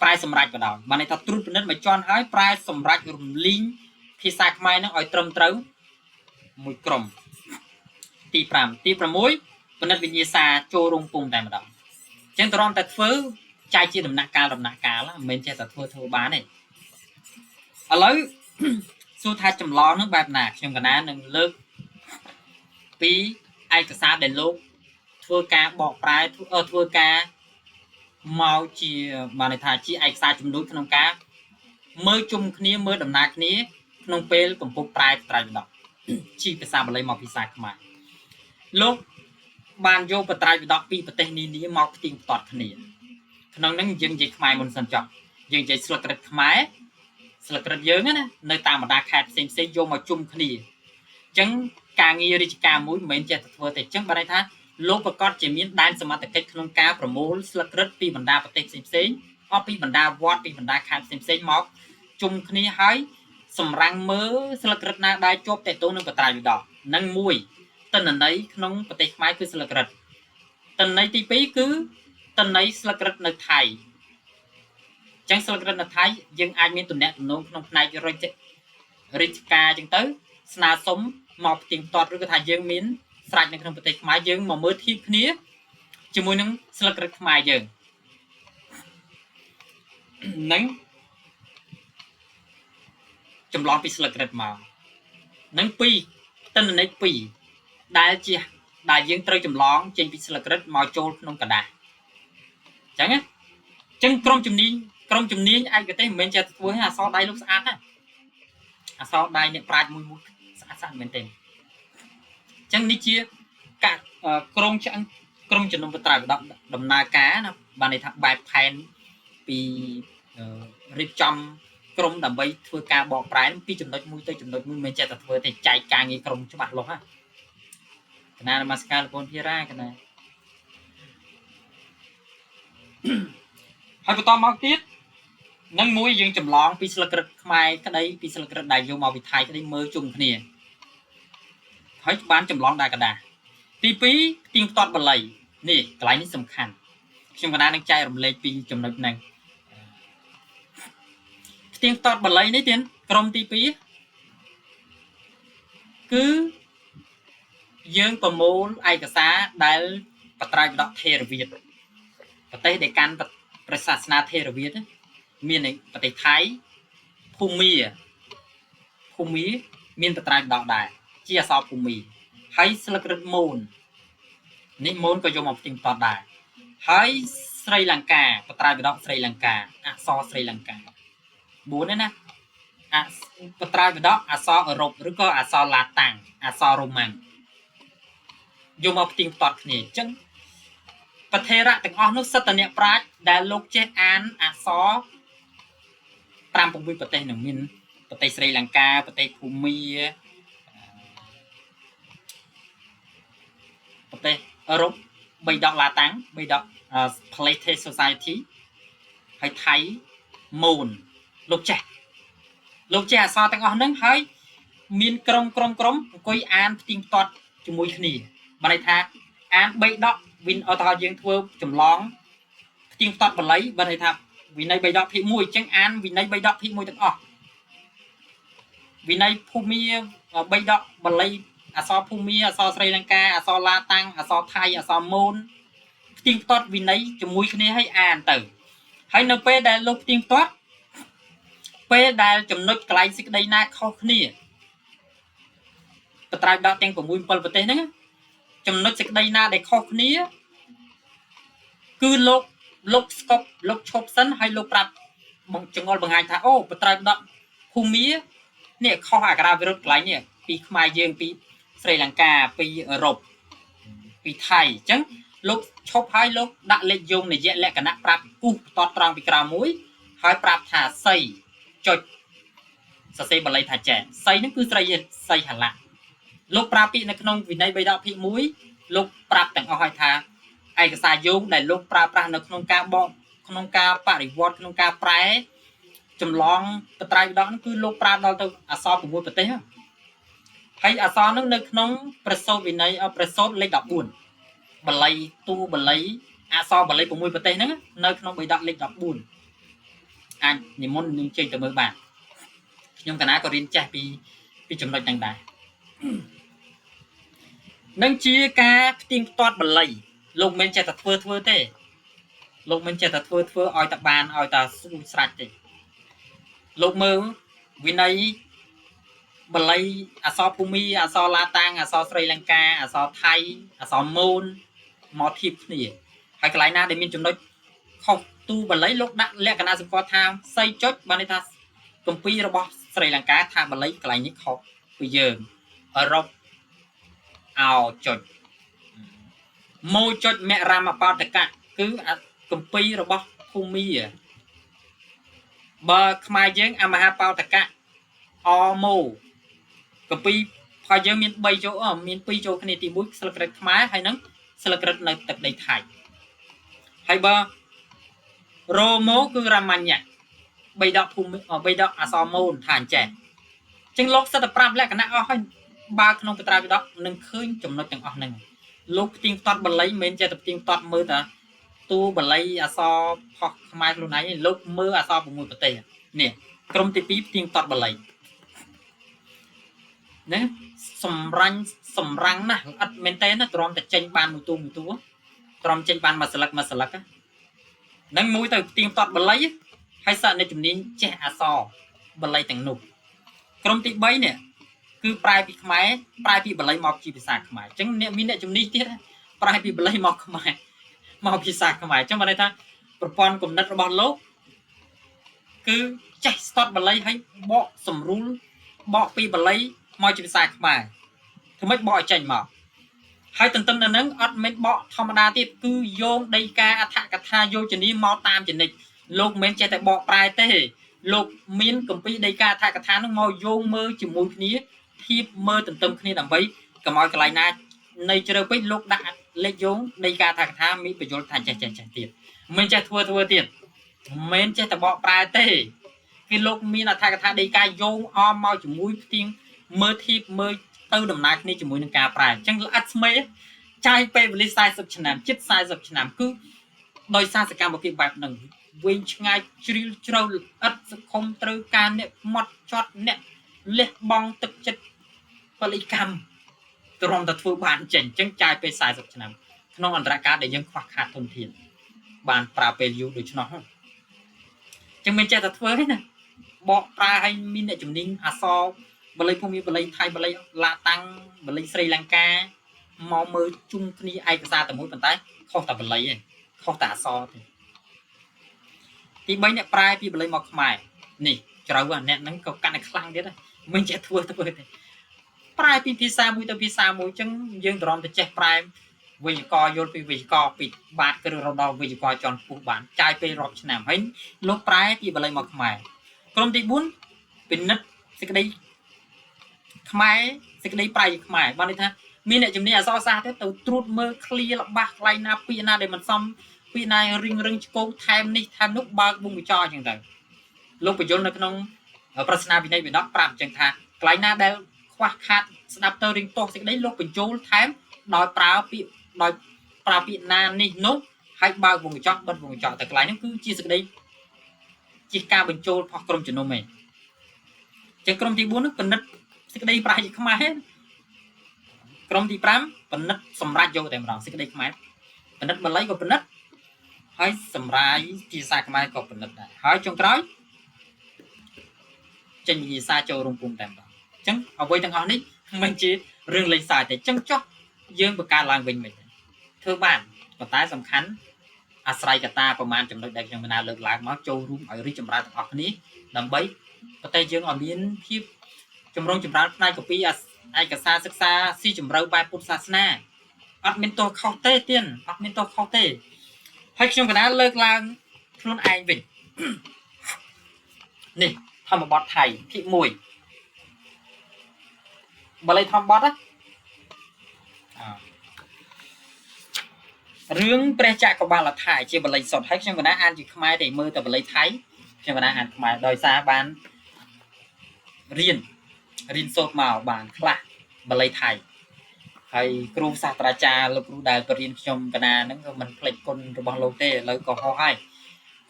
ប្រែសម្រេចបដ ாய் បានន័យថាត្រួតពិនិត្យមួយជាន់ហើយប្រែសម្រេចរំលីងភាសាខ្មែរនឹងឲ្យត្រឹមត្រូវមួយក្រុមទី5ទី6ពិនិត្យវិញ្ញាសាចូលរោងពុំតែម្ដងអញ្ចឹងតរំតែធ្វើចែកជាដំណាក់កាលមិនមែនចេះតែធ្វើបានទេឥឡូវសួរថាចម្លងនឹងបែបណាខ្ញុំកណានឹងលើកពីឯកសារដែលលោកធ្វើការបកប្រែធ្វើការមកជាបានន័យថាជាឯកសារជំនួយក្នុងការមើលជុំគ្នាមើលដំណើរគ្នាក្នុងពេលកំពុងប្រែត្រៃបដកជាភាសាបាលីមកភាសាខ្មែរលោកបានយកបត្រៃបដកពីប្រទេសនានាមកផ្ទៀងផ្ទាត់គ្នាក្នុងហ្នឹងយើងនិយាយខ្មែរមុនសិនចុះយើងនិយាយស្លឹករឹតខ្មែរស្លឹករឹតយើងណានៅតាមបណ្ដាខេត្តផ្សេងយកមកជុំគ្នាអញ្ចឹងការងាររាជការមួយមិនមែនចេះតែធ្វើតែអញ្ចឹងបានន័យថាលោកប្រកាសជាមានដែនសមត្ថកិច្ចក្នុងការប្រមូលស្លឹករឹតពីបណ្ដាប្រទេសផ្សេងអស់ពីបណ្ដាវត្តពីបណ្ដាខេត្តផ្សេងមកជុំគ្នាហើយសម្រាំងមើលស្លឹករឹតណាដែលជាប់តេតងនឹងបត្រៃបដកនឹងមួយតនន័យក្នុងប្រទេសខ្មែរគឺស្លឹករឹតតន័យទី2គឺតន័យស្លឹករឹតនៅថៃអញ្ចឹងស្លឹករឹតនៅថៃយើងអាចមានទំនាក់ទំនងក្នុងផ្នែករាជការអញ្ចឹងទៅស្នើសុំមកផ្ទៀងផ្ទាត់ឬក៏ថាយើងមានស្រេចនៅក្នុងប្រទេសខ្មែរយើងមកមើលធៀបគ្នាជាមួយនឹងស្លឹករឹតខ្មែរយើងនឹងចម្លងពីស្លឹករឹតមកនឹង2តនន័យ2ដែលយើងត្រូវចម្លងចេញពីស្លឹករឹតមកចូលក្នុងกระดาษអញ្ចឹងក្រុមជំនាញឯកទេសមិនមែនចេះធ្វើឲ្យអសរដៃលោកស្អាតណាអសរដៃអ្នកប្រាជ្ញមួយស្អាតមែនទេអញ្ចឹងនេះជាការក្រុមជំនុំបត្រាបដកដំណើរការណាបានន័យថាបែបផែនពីរៀបចំក្រុមដើម្បីធ្វើការបកប្រែពីចំណុចមួយទៅចំណុចមួយមិនមែនចេះតែធ្វើតែចែកការងារក្រុមច្បាស់លាស់ណាកណានមស្ការលោកភារាកណាហើយបន្តមកទៀតនឹងមួយយើងចម្លងពីស្លឹករឹតខ្មែរក្តីពីស្លឹករឹតដែលយកមកពីថៃក្តីមើលជុំគ្នាហើយបានចម្លងដែរកដាទី2ផ្ទៀងផ្ទាត់បល័យនេះកន្លែងនេះសំខាន់ខ្ញុំកណានឹងចែករំលែកពីចំណុចហ្នឹងផ្ទៀងផ្ទាត់បល័យនេះទៀតក្រុមទី2គឺយើងប្រមូលឯកសារដែលបត្រៃបដកថេរវាទប្រទេសដែលកាន់ព្រះសាសនាថេរវាទមានប្រទេសថៃភូមាមានបត្រៃបដកដែរជាអក្សរភូមាហើយស្លឹករឹតមូននេះមូនក៏យកមកផ្ទៀងផ្ទាត់ដែរហើយស្រីលង្កាបត្រៃបដកស្រីលង្កាអក្សរស្រីលង្កា4ណាបត្រៃបដកអក្សរអឺរ៉ុបឬក៏អក្សរឡាតាំងអក្សររ៉ូម៉ាំងយកមកផ្ទៀងផ្ទាត់គ្នាអញ្ចឹងប្រធេរៈទាំងអស់នោះសិតតអ្នកប្រាជ្ញដែលលោកចេះអានអក្សរ5-6ប្រទេសនឹងមានប្រទេសស្រីលង្កាប្រទេសភូមាប្រទេសអឺរ៉ុប3ដកឡាតាំង3ដក Plated Society ហើយថៃម៉ូនលោកចេះអក្សរទាំងអស់ហ្នឹងហើយមានក្រុមអង្គុយអានផ្ទៀងផ្ទាត់ជាមួយគ្នាបានន័យថាអាន3ដកវិនអត់ថាយើងធ្វើចម្លងផ្ទៀងផ្ទាត់បល័យបានន័យថាវិន័យ3ដកភាគ1អញ្ចឹងអានវិន័យ3ដកភាគ1ទាំងអស់វិន័យភូមា3ដកបល័យអក្សរភូមាអក្សរស្រីលង្កាអក្សរឡាតាំងអក្សរថៃអក្សរម៉ូនផ្ទៀងផ្ទាត់វិន័យជាមួយគ្នាឲ្យអានទៅហើយនៅពេលដែលលោកផ្ទៀងផ្ទាត់ ពេលដែលចំណុចកន្លែងសេចក្តីណាខុសគ្នាបត្រាយដកទាំង6 7ប្រទេសហ្នឹងចំណុចសេចក្តីណាដែលខុសគ្នាគឺលោកស្កប់លោកឈប់សិនហើយលោកប្រាប់បងចងល់បង្ហាញថាអូបត្រាយដកភូមានេះខុសអក្សរវិរុទ្ធកន្លែងនេះពីខ្មែរយើងពីស្រីលង្កាពីអឺរ៉ុបពីថៃអញ្ចឹងលោកឈប់ហើយលោកដាក់លេខយងនិយលក្ខណៈប្រាប់គូសតតត្រង់ពីក្រោមមួយហើយប្រាប់ថាសីចុចសរសេរបល័យថាចេះសីហ្នឹងគឺស្រីសីហលៈលោកប្រាប់ពីនៅក្នុងវិន័យបៃដកភាគ1លោកប្រាប់ទាំងអស់ឲ្យថាឯកសារយោងដែលលោកប្រើប្រាស់នៅក្នុងការបកក្នុងការបរិវត្តក្នុងការប្រែចម្លងបត្រាយដកហ្នឹងគឺលោកប្រើដល់ទៅអក្សរ6ប្រទេសហើយអក្សរហ្នឹងនៅក្នុងប្រសូតវិន័យប្រសូតលេខ14បល័យតួបល័យអក្សរបល័យ6ប្រទេសហ្នឹងនៅក្នុងបៃដកលេខ14អាចនិមន្តនឹងចេញទៅមើលបានខ្ញុំកណាក៏រៀនចេះពីចំណុចហ្នឹងដែរនឹងជាការផ្ទៀងផ្ទាត់បល័យលោកមិនចេះតែធ្វើទេលោកមិនចេះតែធ្វើឲ្យតែបានឲ្យតែស្រួលស្រាច់ទេលោកមើលវិន័យបល័យអក្សរភូមិអក្សរឡាតាំងអក្សរស្រីលង្កាអក្សរថៃអក្សរមូនមកធៀបគ្នាហើយកន្លែងណាដែលមានចំណុចខុសទូបល័យលោកដាក់លក្ខណៈសម្គាល់ថាសីចុចបានន័យថាគម្ពីររបស់ស្រីលង្កាថាបល័យកន្លែងនេះខុសពីយើងអឺរ៉ុបអោចុចម៉ូចុចមរមបតកៈគឺគម្ពីររបស់ភូមិបើខ្មែរយើងអមហាបតកៈអម៉ូគម្ពីរផលយើងមាន3ចូលមាន2ចូលគ្នាទី1ស្លឹករឹតខ្មែរហើយនឹងស្លឹករឹតនៅទឹកដីថៃហើយបើរ៉ូម៉ូគឺរាមាញៈបៃដកភូមិបៃដកអក្សរមូនថាអញ្ចេះអញ្ចឹងលោកសិតតែប្រាប់លក្ខណៈអស់ហើយបើក្នុងបត្រាយបៃដកនឹងឃើញចំណុចទាំងអស់ហ្នឹងលោកផ្ទៀងផ្ទាត់បល័យមិនមែនចេះតែផ្ទៀងផ្ទាត់មើលតែតួបល័យអក្សរផុសខ្មែរខ្លួនឯងលោកមើលអក្សរ6ប្រទេសនេះក្រុមទី2ផ្ទៀងផ្ទាត់បល័យណាសម្រាំងណាស់អត់មែនទេណាទ្រាំតែចេញបានមួយតួទ្រាំចេញបានមួយស្លឹកហ្នឹងមួយទៅផ្ទៀងផ្ទាត់បល័យហើយសាកនៃជំនាញចេះអក្សរបល័យទាំងនោះក្រុមទី3នេះគឺប្រែពីខ្មែរប្រែពីបល័យមកជាភាសាខ្មែរអញ្ចឹងអ្នកមានអ្នកជំនាញទៀតប្រែពីបល័យមកខ្មែរមកភាសាខ្មែរអញ្ចឹងបានន័យថាប្រព័ន្ធគំនិតរបស់លោកគឺចេះស្ទាត់បល័យហើយបកសម្រួលបកពីបល័យមកជាភាសាខ្មែរធ្វើម៉េចបកឲ្យចេញមកហើយទន្ទឹមនឹងហ្នឹងអត់មែនបកធម្មតាទៀតគឺយោងដីកាអត្ថកថាយោជនីមកតាមចនិចលោកមិនមែនចេះតែបកប្រែទេលោកមានគម្ពីរដីកាអត្ថកថានឹងមកយោងមើលជាមួយគ្នាធៀបមើលទន្ទឹមគ្នាដើម្បីកុំឲ្យកន្លែងណានៃជ្រៅពេកលោកដាក់លេខយោងដីកាអត្ថកថាមានបញ្យល់ថាចេះទៀតមិនចេះធ្វើទៀតមិនចេះតែបកប្រែទេគឺលោកមានអត្ថកថាដីកាយោងអមមកជាមួយផ្ទៀងមើលធៀបមើលទៅដំណើរគ្នាជាមួយនឹងការប្រែអញ្ចឹងល្អិតស្មេចាយពេលវេលា40ឆ្នាំជិត40ឆ្នាំគឺដោយសារសកម្មភាពបែបហ្នឹងវិញឆ្ងាយជ្រាលជ្រៅល្អិតសង្គមត្រូវការអ្នកម៉ត់ចត់អ្នកលះបង់ទឹកចិត្តពលិកម្មទ្រាំតែធ្វើបានចេញអញ្ចឹងចាយពេល40ឆ្នាំក្នុងអន្តរកាលដែលយើងខ្វះខាតធនធានបានប្រើពេលយូរដូច្នោះអញ្ចឹងមិនចេះតែធ្វើទេណាបកប្រើឲ្យមានអ្នកជំនាញអក្សរបល័យភូមិបល័យថៃបល័យឡាតាំងបល័យស្រីលង្កាមកមើលជុំគ្នាឯកសារតែមួយប៉ុន្តែខុសតែបល័យឯងខុសតែអក្សរទេទី3អ្នកប្រែពីបល័យមកខ្មែរនេះជ្រៅអ្នកហ្នឹងក៏កាន់តែខ្លាំងទៀតមិនចេះធ្វើទេប្រែពីភាសាមួយទៅភាសាមួយអញ្ចឹងយើងទ្រាំតែចេះប្រែវេយ្យាករណ៍យល់ពីវេយ្យាករណ៍ពីបាតគ្រឿងរំដោវេយ្យាករណ៍ជាន់ខ្ពស់បានចាយពេលរាប់ឆ្នាំហើយលោកប្រែពីបល័យមកខ្មែរក្រុមទី4ពិនិត្យសេចក្តីខ្មែរសេចក្តីប្រែពីខ្មែរបានន័យថាមានអ្នកជំនាញអក្សរសាស្ត្រទៅត្រួតមើលឃ្លាល្បះកន្លែងណាពាក្យណាដែលមិនសមពាក្យណារឹងឆ្កោកថែមនេះថែមនោះបើកវងវិចរអញ្ចឹងទៅលោកបញ្យលនៅក្នុងប្រស្នាវិន័យវិដកប្រាប់អញ្ចឹងថាកន្លែងណាដែលខ្វះខាតស្ដាប់ទៅរៀងទាស់សេចក្តីលោកបញ្ចូលថែមដោយប្រើពាក្យណានេះនោះហើយបើកវងកញ្ចក់បិទវងកញ្ចក់តែកន្លែងហ្នឹងគឺជាសេចក្តីជាការបញ្ចូលផុសក្រុមជំនុំឯងចឹងក្រុមទី4ហ្នឹងពិនិត្យសេចក្តីប្រែជាខ្មែរក្រុមទី5ពិនិត្យសម្រាប់យកតែម្ដងសេចក្តីខ្មែរពិនិត្យបល័យក៏ពិនិត្យហើយសម្រាយជាភាសាខ្មែរក៏ពិនិត្យដែរហើយចុងក្រោយ ចេញវិញ្ញាសាចូលរួមពុំតែម្ដងអញ្ចឹងអ្វីទាំងអស់នេះមិនជារឿងលេងសើចទេអញ្ចឹងចុះយើងបង្កើតឡើងវិញមិនធ្វើបានប៉ុន្តែសំខាន់អាស្រ័យកត្តាប្រមាណចំណុចដែលខ្ញុំបានលើកឡើងមកចូលរួមឲ្យរីកចម្រើនទាំងអស់គ្នាដើម្បីប្រទេសយើងឲ្យមានភាពចម្រុងចម្រើនផ្នែកកពីឯកសារសិក្សាស៊ីជម្រៅបែបពុទ្ធសាសនាអត់មានទោសខុសទេទៀតអត់មានទោសខុសទេហើយខ្ញុំកណាលើកឡើងខ្លួនឯងវិញនេះធម្មបទថៃភាគ1បាលីធម្មបទរឿងព្រះចក្របាលថៃជាបាលីសុទ្ធហើយខ្ញុំកណាអានជាខ្មែរតែមើលតែបាលីថៃខ្ញុំកណាអានខ្មែរដោយសារបានរៀនសូត្រមកបានខ្លះបាលីថៃហើយគ្រូសាស្ត្រាចារ្យលោកគ្រូដែលបរៀនខ្ញុំកណាហ្នឹងក៏មិនភ្លេចគុណរបស់លោកទេឥឡូវក៏ហោះហើយ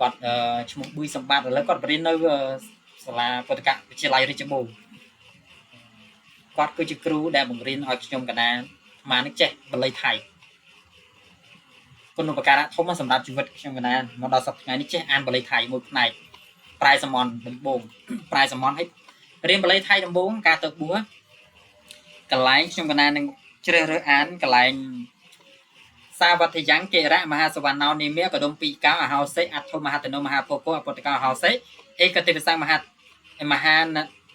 គាត់ឈ្មោះប៊ុយសម្បត្តិឥឡូវគាត់បរៀននៅសាលាពុទ្ធិកវិទ្យាល័យរាជបុត្រគាត់គឺជាគ្រូដែលបង្រៀនឲ្យខ្ញុំកណាអាត្មានេះចេះបាលីថៃគុណឧបការៈធំសម្រាប់ជីវិតខ្ញុំកណាមកដល់សប្តាហ៍ថ្ងៃនេះចេះអានបាលីថៃមួយផ្នែកប្រែសមន់ដំបងប្រែសមន់ឲ្យរៀនបាលីថៃដំបងការទៅបួសកន្លែងខ្ញុំកណានឹងជ្រើសរើសអានកន្លែងសាវត្ថយ៉ាងកិរៈមហាសវណ្ណោនិមេបដុំ2កោអហោសេអធមហតនោមហាពគោអពុតកោអហោសេឯកទេវសង្ឃមហាន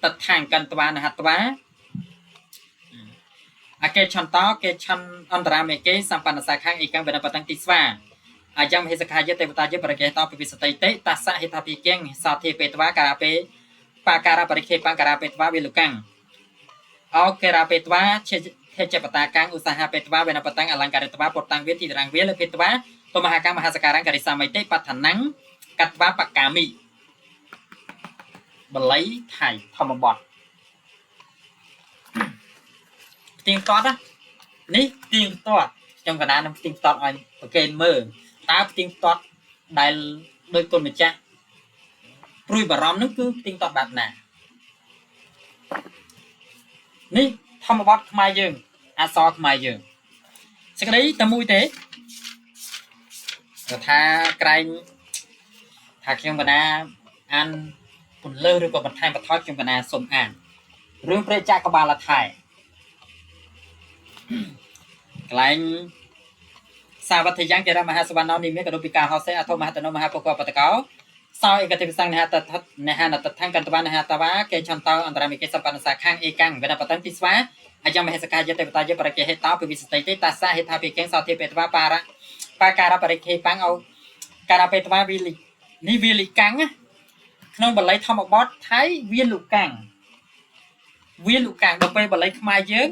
តថាង្គន្តវានហតវាអកេឆន្តោកេឆន្ទអន្តរាមេកេសម្បណ្ណសាខាងឯកវេណបតង្តិស្វាអាយ៉ាងហេសខាយទេវតាយបរិកេតោពិវិសតិតេតសហេតាភិគិងសោធិពេតវាការាពេបាការៈបរិខេបការាពេតវាវិលុកាំងអោកេរាពេតវាហេចបតាកាំងឧស្សាហពេតវាវេណបតង្អលង្ការិតវាពតាំងវាទីរាងវាលពេតវាតមហាកម្មមហាសការង្ការិសាមិតេបឋានੰកតវាបកាមីបាលីថៃធម្មបទផ្ទៀងផ្ទាត់នេះផ្ទៀងផ្ទាត់ខ្ញុំកណានឹងផ្ទៀងផ្ទាត់ឲ្យប្រកេនមើលតើផ្ទៀងផ្ទាត់ដែលដោយគុណម្ចាស់ព្រួយបារម្ភនឹងគឺផ្ទៀងផ្ទាត់បែបណានេះធម្មបទខ្មែរយើងអក្សរខ្មែរយើងសេចក្តីតែមួយទេថាក្រែងថាខ្ញុំកណាអានពន្លើសឬក៏បន្ថែមបន្ថយខ្ញុំកណាសូមអានរឿងព្រះចក្របាលថៃកន្លែងសាវត្ថយ៉ាងកិរៈមហាសវណ្ណោនិមេកដុពិកាហោសេអធមហតនោមហាពគោបតកោសោឯកទេវសង្ឃនហនតថង្គន្តវានហតវាកេឆន្តោអន្តរមិកេសបណ្ណសាខាងឯកាំងវេណបតន្តិស្វាអយមហេសកាយទេវតាយបរិកេហេតោពិវិសតិតេតសហេថាភិកេងសោធិពេតវាបាការៈបរិខេបាំងអោការៈពេតវាវិលិនេះវិលិកាំងក្នុងបាលីធម្មបទថៃវិលុកាំងដល់ពេលបាលីខ្មែរយើង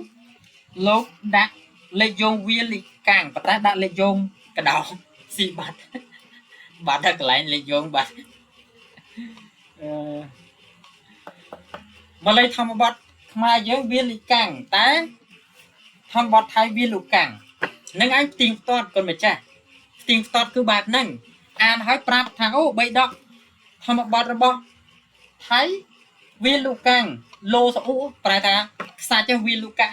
លោកដាក់លេខយោងវាលិកាំងប៉ុន្តែដាក់លេខយោងកដោស៊ីបាត់តែកន្លែងលេខយោងបាត់បាលីធម្មបទខ្មែរយើងវាលិកាំងតែធម្មបទថៃវាលុកាំងនឹងឯងផ្ទៀងផ្ទាត់គុណម្ចាស់ផ្ទៀងផ្ទាត់គឺបែបហ្នឹងអានឲ្យប្រាប់ថាអូបីដកធម្មបទរបស់ថៃវាលុកាំងលោសអ៊ូប្រែថាខ្សាច់វាលុកា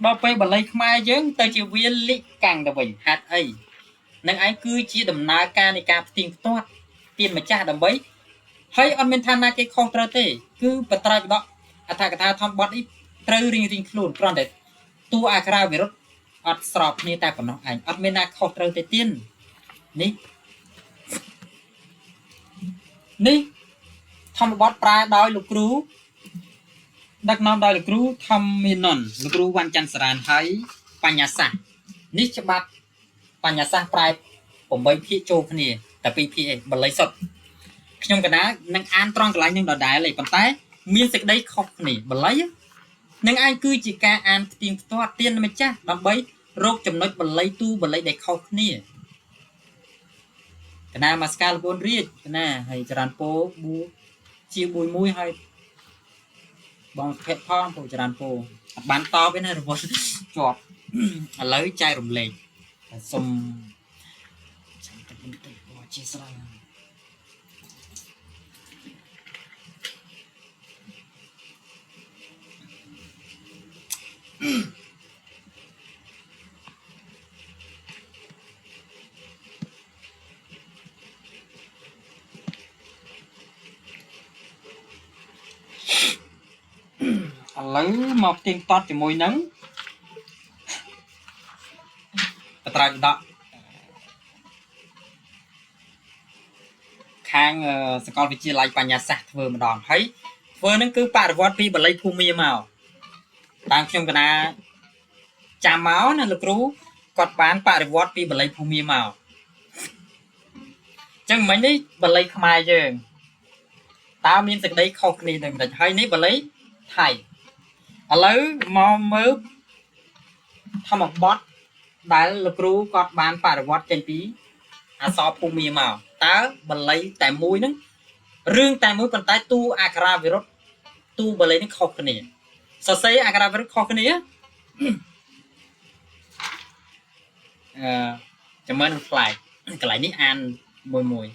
ដល់ពេលបាលីខ្មែរយើងទៅជាវាលិកាំងទៅវិញហេតុអីនឹងឯងគឺជាដំណើរការនៃការផ្ទៀងផ្ទាត់ទានម្ចាស់ដើម្បីហើយអត់មានឋានៈគេខុសត្រូវទេគឺបត្រៃបដកអត្ថកថាធម្មបទនេះត្រូវរៀងខ្លួនគ្រាន់តែតួអក្សរវិរុទ្ធអត់ស្របគ្នាតែប៉ុណ្ណោះឯងអត់មានណាខុសត្រូវទេទៀននេះធម្មបទប្រើដោយលោកគ្រូដឹកនាំដោយលោកគ្រូធម្មមីណុនលោកគ្រូវ៉ាន់ច័ន្ទសរានហើយបញ្ញាសាស្ត្រនេះច្បាប់បញ្ញាសាស្ត្រប្រែ8ភាគចូលគ្នាតែ2ភាគឯងបាលីសុទ្ធខ្ញុំកណានឹងអានត្រង់កន្លែងនឹងដដែលឯងប៉ុន្តែមានសេចក្តីខុសគ្នាបាលីនឹងឯងគឺជាការអានផ្ទៀងផ្ទាត់ទានម្ចាស់ដើម្បីរកចំណុចបាលីទូបាលីដែលខុសគ្នាកណាមកស្កាល4រាជកណាហើយចរានពោប៊ូជាមួយហើយបងភេទផងពូចរានពោអត់បានតបទេណារវល់ជាប់ឥឡូវចែករំលែកសុំចាំតែបន្តិចអធិស្ឋាន lấy một tiếng tốt cho môi nắng tại đó khang sẽ còn bị chia lại bà nhà sạch vừa mà đòn thấy vừa nó cứ bà vót pi bà lấy phù mi màu đang trong cái na chà máu nè lực rú còn bán bà vót pi bà lấy phù mi màu chẳng mấy đấy bà lấy không ai chứ tao miên sực đấy không đi đừng để hay nấy bà lấy thầy lấy mò mớ thăm một bot đã lực rú còn bán bà vót trên tí so phù mi màu tá bà lấy tại mũi nó riêng tại mũi còn tại tu akara virus tu bà lấy nó khóc cái này sao xây akara virus khóc cái này á cho mến lại cái lại ní ăn mùi mùi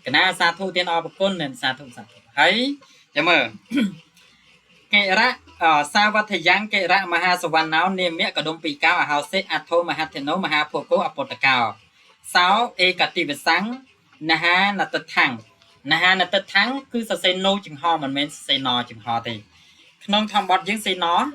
cái na sa thu tiền o bạc côn nên sa thu thấy cho mơ kệ ra sa vật thời gian kệ ra mà ha svan náo niêm mẹ cả đông pi cao ở hào set atho mà ha thiên nấu mà ha phô cố apota cao sáu e cả tỷ về sáng na ha là tật thắng cứ sao xây nô chừng ho mình men xây nò chừng ho thì nông thăm bọt những xây nò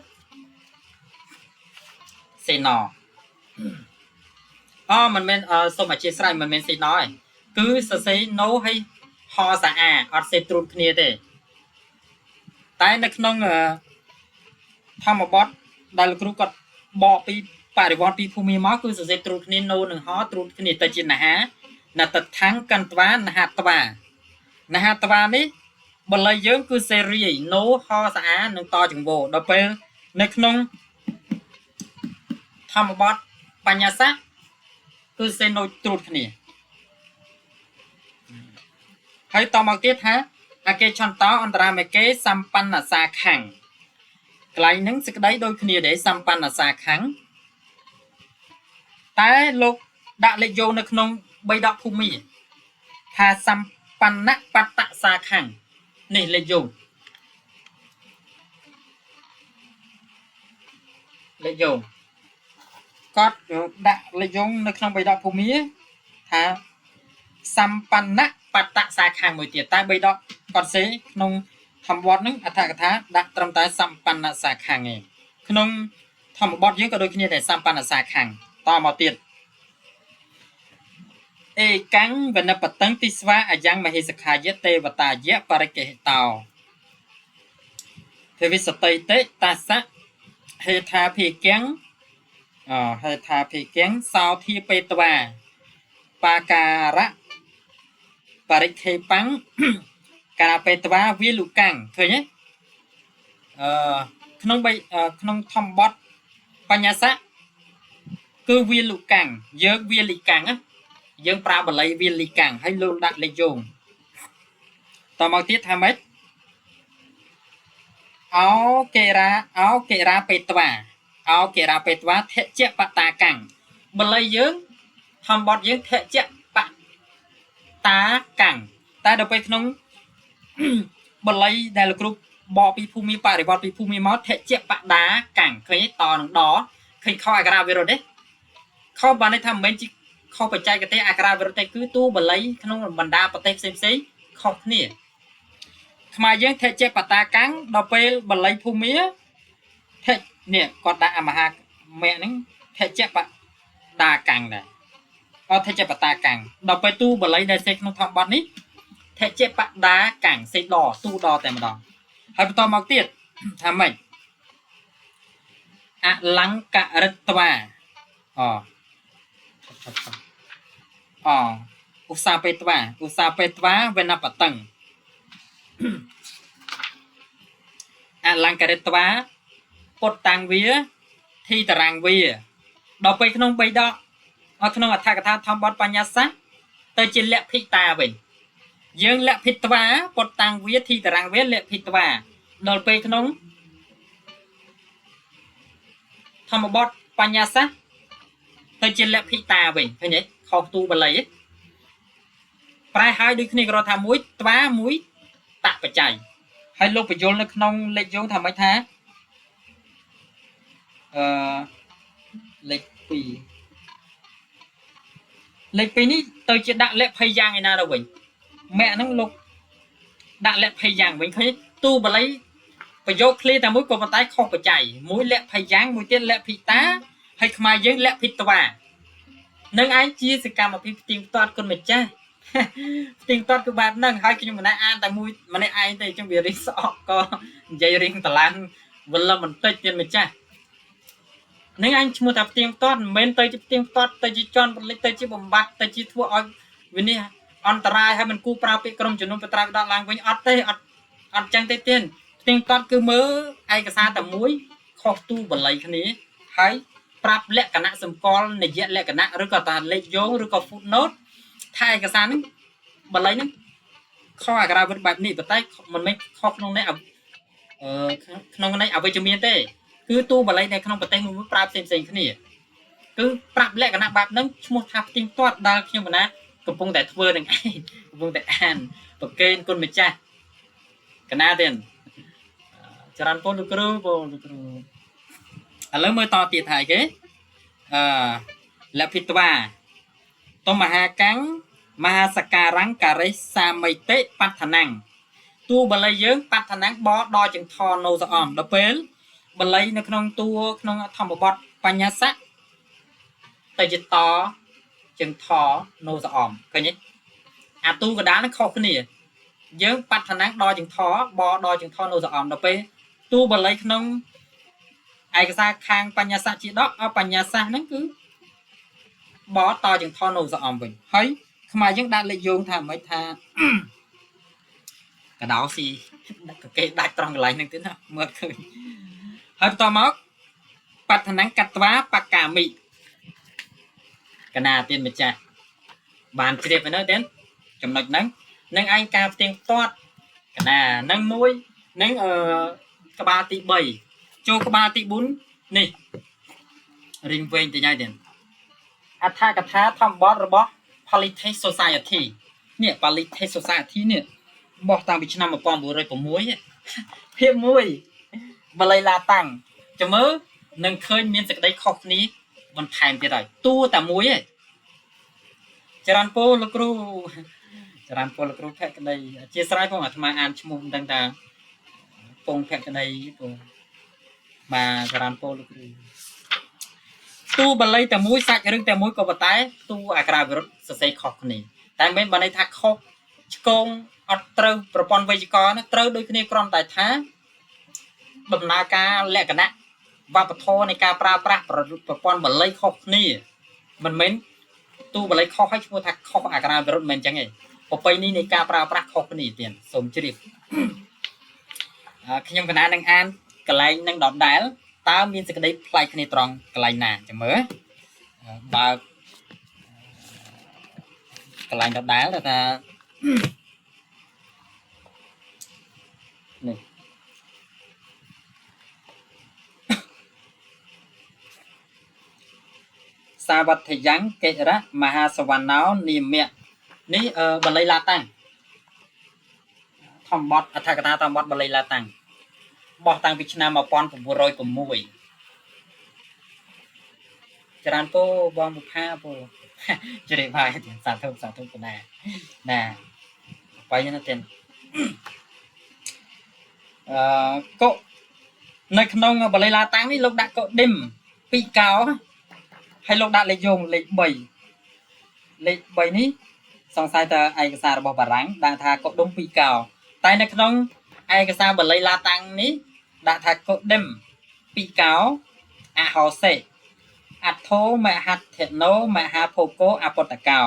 mình men sao mà chia sẻ mình men xây nói cứ sao xây nô hay ho sa ở xây trùn kia thế tại nó nông thăm một bọt đại lực rút cọt bỏ pi phải vọt pi phù mi máu cứ sao xây trùn kia nô đừng ho trùn kia tới chuyện là tật thắng căn toán là hạt toán đấy bật lấy dưỡng cứ series nấu ho xã nâng to chừng bộ đập bên nơi nông tham một bát bà nhà sát cứ xe nồi trụt này hãy tao mặc tiết hả cái chọn tao anh ta mấy cái sampan là xa khẳng lại những sự đấy đôi khi để sampan là xa khẳng tại lúc đã lấy vô nơi nông bay đọc phù mi thà sampan nát bắt tạ xa khẳng này lấy dùng có đã lấy dùng nó không bị đọc phù mía thà sampanna bắt tạ xa khang mười tiệt tai bị đọc còn sẽ không thầm bọt nữa thà cái thá đã trong tai sampanna xa khang này không thầm bọt dưới có đôi khi để sampanna xa khang to một tiệt e cắn và nắp tấn tisva ở giang mà hết khá dễ tê và ta dễ para kể tàu thì vì sợi tê ta sát hệ tha phì kén sao thi pe tòa pa cà ra para kể bắn cà pe tòa vi lục cang thôi nhé không thom bot pa nhà sát cứ vi lục cang dơ vi lục cang á dân pra bật lấy viên lì cảng hay luôn đặt lấy dùng tao mau tiết tham ấy áo kê ra petwa thế chết bát ta cảng bật lấy dưỡng tham bọt dưỡng thế chết bát ta cảng ta đâu phải nông bật lấy đây là group bò pi phù mi pa để bò pi phù mi máu thế chết bát đá cảng khơi to đó khơi kho agra về rồi đấy kho bạn ấy tham mấy chỉ không phải chạy cái tay akara về tay cứ tu bật lấy không bận đa bật tay xem không nè mà dân thể chế bata cắn đào pe bật lấy phù mía thế nè còn đã mà ha mẹ nó thể chế bata đa càng này có thể chế bata càng đào pe tu bật lấy đây sẽ không thòng bát ní thể chế bata đa càng sẽ đỏ tu đỏ tại mà đỏ hay to màu tiệt tham mình lắng cả rất toa usaha petwa vena patang lang karetwa pot tang vía thi tarang vía đọcไปក្នុង3ដកក្នុងអត្ថកថាធម្មបទបញ្ញសាទៅជាលក្ខភិតាវិញយើងលក្ខភិតាពតតាំងវាធីតារាងវាលក្ខភិតាដល់ពេលក្នុងធម្មបទបញ្ញសាទៅជាលក្ខភិតាវិញឃើញទេខុសទូបល័យប្រែហើយដូចគ្នាក៏ថាមួយត្វាមួយតបច្ច័យហើយលោកបញ្យលនៅក្នុងលេខយោងថាម៉េចថាលេខ2នេះទៅជាដាក់លក្ខភ័យយ៉ាងឯណាទៅវិញម៉ែហ្នឹងលោកដាក់លក្ខភ័យយ៉ាងវិញឃើញទូបល័យ ประโยคคลีแต่มุ้ยกบตายข้อประจัยมุ้ยและพยังมุ้ยเตี้ยและพิตาให้ขมายยังและพิตวานึ่งไอจีสกรรมมาพิติงตอดคนไม่ใช่ติงตอดคือแบบนั่งให้กินมันอ่านแต่มุ้ยมันไอแต่จังเบียริสออกก็ใจริงตะลังวันละมันเตยเตียนไม่ใช่นึ่งไอชมัวทับติงตอดเมนเตยจิติงตอดเตยจิจอนบริเตยจิบำบัดเตยจิทั่วอ้อยวินี่อันตรายให้มันกู้ปราบไปกรมจุนนปตราดาลังวิญอัดเตยอัดจังเตยเตียนติงตอดคือมือไอกษาแต่มุ้ยข้อตู้บรรลัยคันนี้ให้ปรับและคณะสมกรในเยอะและคณะหรือก็ตาเล็กโยงหรือก็ฟุตโนตถ้าเอกสารนั้นบรรลัยนั้นข้ออักราเป็นแบบนี้แต่ใต้มันไม่ข้อขนมในขนมในเอาไปจมีเต้คือตู้บรรลัยในขนมประเทศมันปรับเซ็งๆคันนี้คือปรับและคณะแบบนั้นชั่วทับติงตอดดาวเขียวมันนะกระพงแต่ทเวอร์หนึ่งกระพงแต่อ่านปกเกณฑ์คนไม่ใช่คณะเด่นจรันพลลูกครูแล้วเมื่อต่อตีถ่ายเก๋และพิทว่าตมหากังมหาสการังการิสามิเตปัฒนังตัวบลายยังปัฒนังบอดอจึงทอโนสอมดเปลบลายในขนมตัวขนมธรรมบดปัญญาสักแต่จิตต่อจึงทอโนสอมก็นี้ตัวกระดานนั้นเข้าขึ้นนี่ยังปัฒนังดอจึงทอบอดอจึงทอโนสอมดเปลตัวบลายขนมไอกษาคางปัญญาสัจิดอกเอาปัญญาสันั่นคือบอต่อจึงทอโนสอมวิ่งเฮ้ยขมายังดันเลยโยงทำไม่ทากระดาวสิก็เกได้ตรงไหลนึงทีนะเมื่อคืนเฮ้ยต่อมาปัฒนังกัตวะปากกามิกนาเตียนไม่ใช่บานเรียบไปเนอะเด่นจำนวนนั้นนั่งไอ้กาเตียงตอดกนานั่งมุ้ยนั่งกบาติใบโจกบาติบุญนี่ริงเวงตีใหญ่เด่นอัฐากถาทำบอสระบอ Politics Society เนี่ย Politics Society เนี่ยบอกตามวิชนามาปอมบุรีผมมวยเพียบมวยบาลายลาตังจะมือหนึ่งเคยมีสักได้ขอบนี้มันแทนไปได้ตู้แต่มวยจรันโปลกรูจรันโปลกรูแพะกันได้เจี๊ยสไลด์พวกอาตมาอ่านชั่วโมงต่างๆปงแพะกันได้มาจรันโปลกรูตู้บรรลัยแต่มุ้ยสักเรื่องแต่มุ้ยก็บตายตู้อากราบรถเสียขอบนี่แต่ไม่บันในทักขบกงอัตราประปอนวิจกรนะตราโดยคณีกรอนแต่ท้าดำนาการแลกกันนะว่าปทในการปราบประปอนบรรลัยขบนี่มันเหม็นตู้บรรลัยขบให้ชั่วทักขบอากราบรถเหม็นจังไงพอไปนี่ในการปราบขบนี่เตียนสมจริตขยมคณะนังอ่านกลายนังดอกได้ตามีสกได้พลายคณีตรองกลายนาจะเหมือบากลายดอกได้แล้วแต่นี่สาวัตยังเกระมหาสวรรค์น้าวนิเมียนี่บรรลัยลาตังทอมบอสอัฐกถาทอมบอสบรรลัยลาตังบอกตังพิชนามาปอนผมบุรอยผมมวยจรันโปบองบุพาโปจะได้พายสาธุกันแน่น่ไปยันเต็นก็ในขนมบริลาตังนี่ลูกดักก็ดิมปีเก่าให้ลูกดักเลยโยงเลยใบนี้สองสายแต่ไอกษาระบบบารังดังทาก็ดมปีเก่าแต่ในขนมไอกษาบริลาตังนี้ดักทาก็ดิมปีเก่าอาฮอเซอัดโทมาหัดเทโนมาหาโพโกอปตะเกา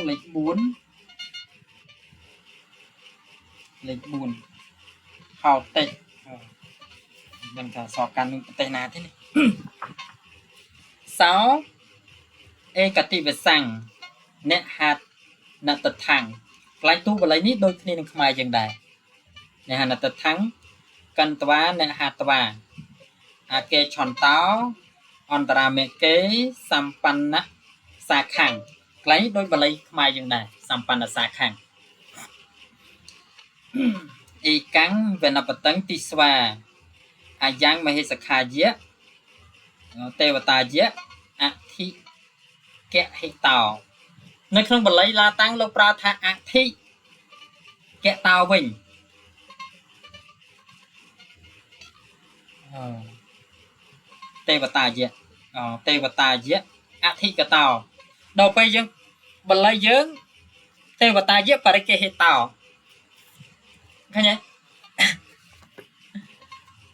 เลยบุญเขาเตะเป็นการสอบการมึงเตะนาที่นี่สาวเอกติเวสังเนหัดนัตทังกลายตู้อะไรนี้โดยที่นึงขมายยังไงเนหัดนัตทังกันตัวเนหัดตัวอาเกชอนเต้าอันตราเมเกสัมปันนะสาขังไกลโดยบาลีขมายยังไงสัมปันนะสาขังอีกังเวนปตังติสวาอายังมหิสขาเยะเทวตาเยะอธิแกะให้เต่าในขนมบาลีลาตังโลปราธาอธิแกะเต่าวิ่ง tê và ta dễ tê và ta dễ thị cả tàu đầu bây giờ bật lấy dưỡng tê và ta dễ phải cái hệ tàu cái nhé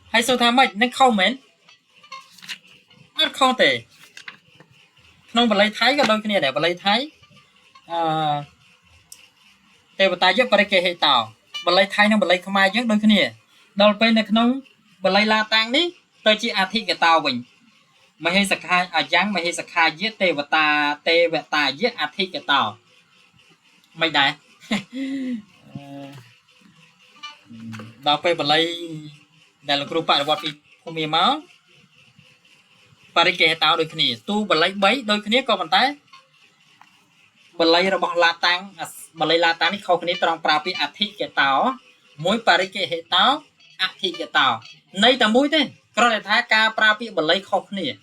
hay sao tham mày nó không mến nó không thể không bật lấy thái cái đôi cái này để bật lấy thái tê và ta dễ phải cái hệ tàu bật lấy thái nó bật lấy không ai dễ đôi cái này đầu bây này không bật lấy la tang đi tôi chỉ thị cái tàu mình mày hay sạc hai giang mày hay sạc hai giết tê và ta giết thị cái tàu mày đại đào pe bật lấy đại là group bạn đi khôngมีmáu và cái hệ tàu đôi khi tu bật lấy bấy đôi khi có bàn tay bật lấy là bỏ la tăng bật lấy la tăng thì không khi trong pra pi thị cái tàu mỗi pa cái hệ tàu thị cái tàu nay ta mũi thế có thể thay ca pra pi bật lấy không khi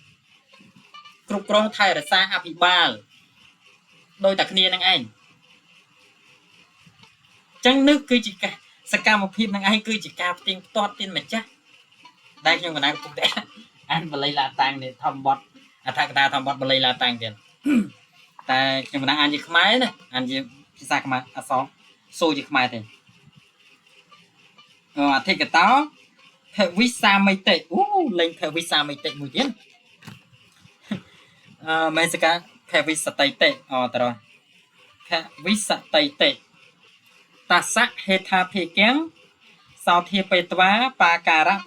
cục rong thay là xa áp ba đôi ta kia năng anh chẳng nước cứ chỉ cả saka một phim năng anh cứ chỉ cả tiền toát tiền mà chắc đây nhưng mà đang cũng thế anh bật lấy la tăng để thầm bọt thằng ta thầm bọt bật lấy la tăng tiền ta nhưng mà đang ăn gì không máy này ăn gì sao không máy xó xô gì không máy thì thì cái táo theo visa mấy tệ lên theo visa mấy tệ một tiếng mấy cái theo visa tây tệ rồi theo visa tây tệ ta sắc hệ tha phê kém sau khi bê toa pa cara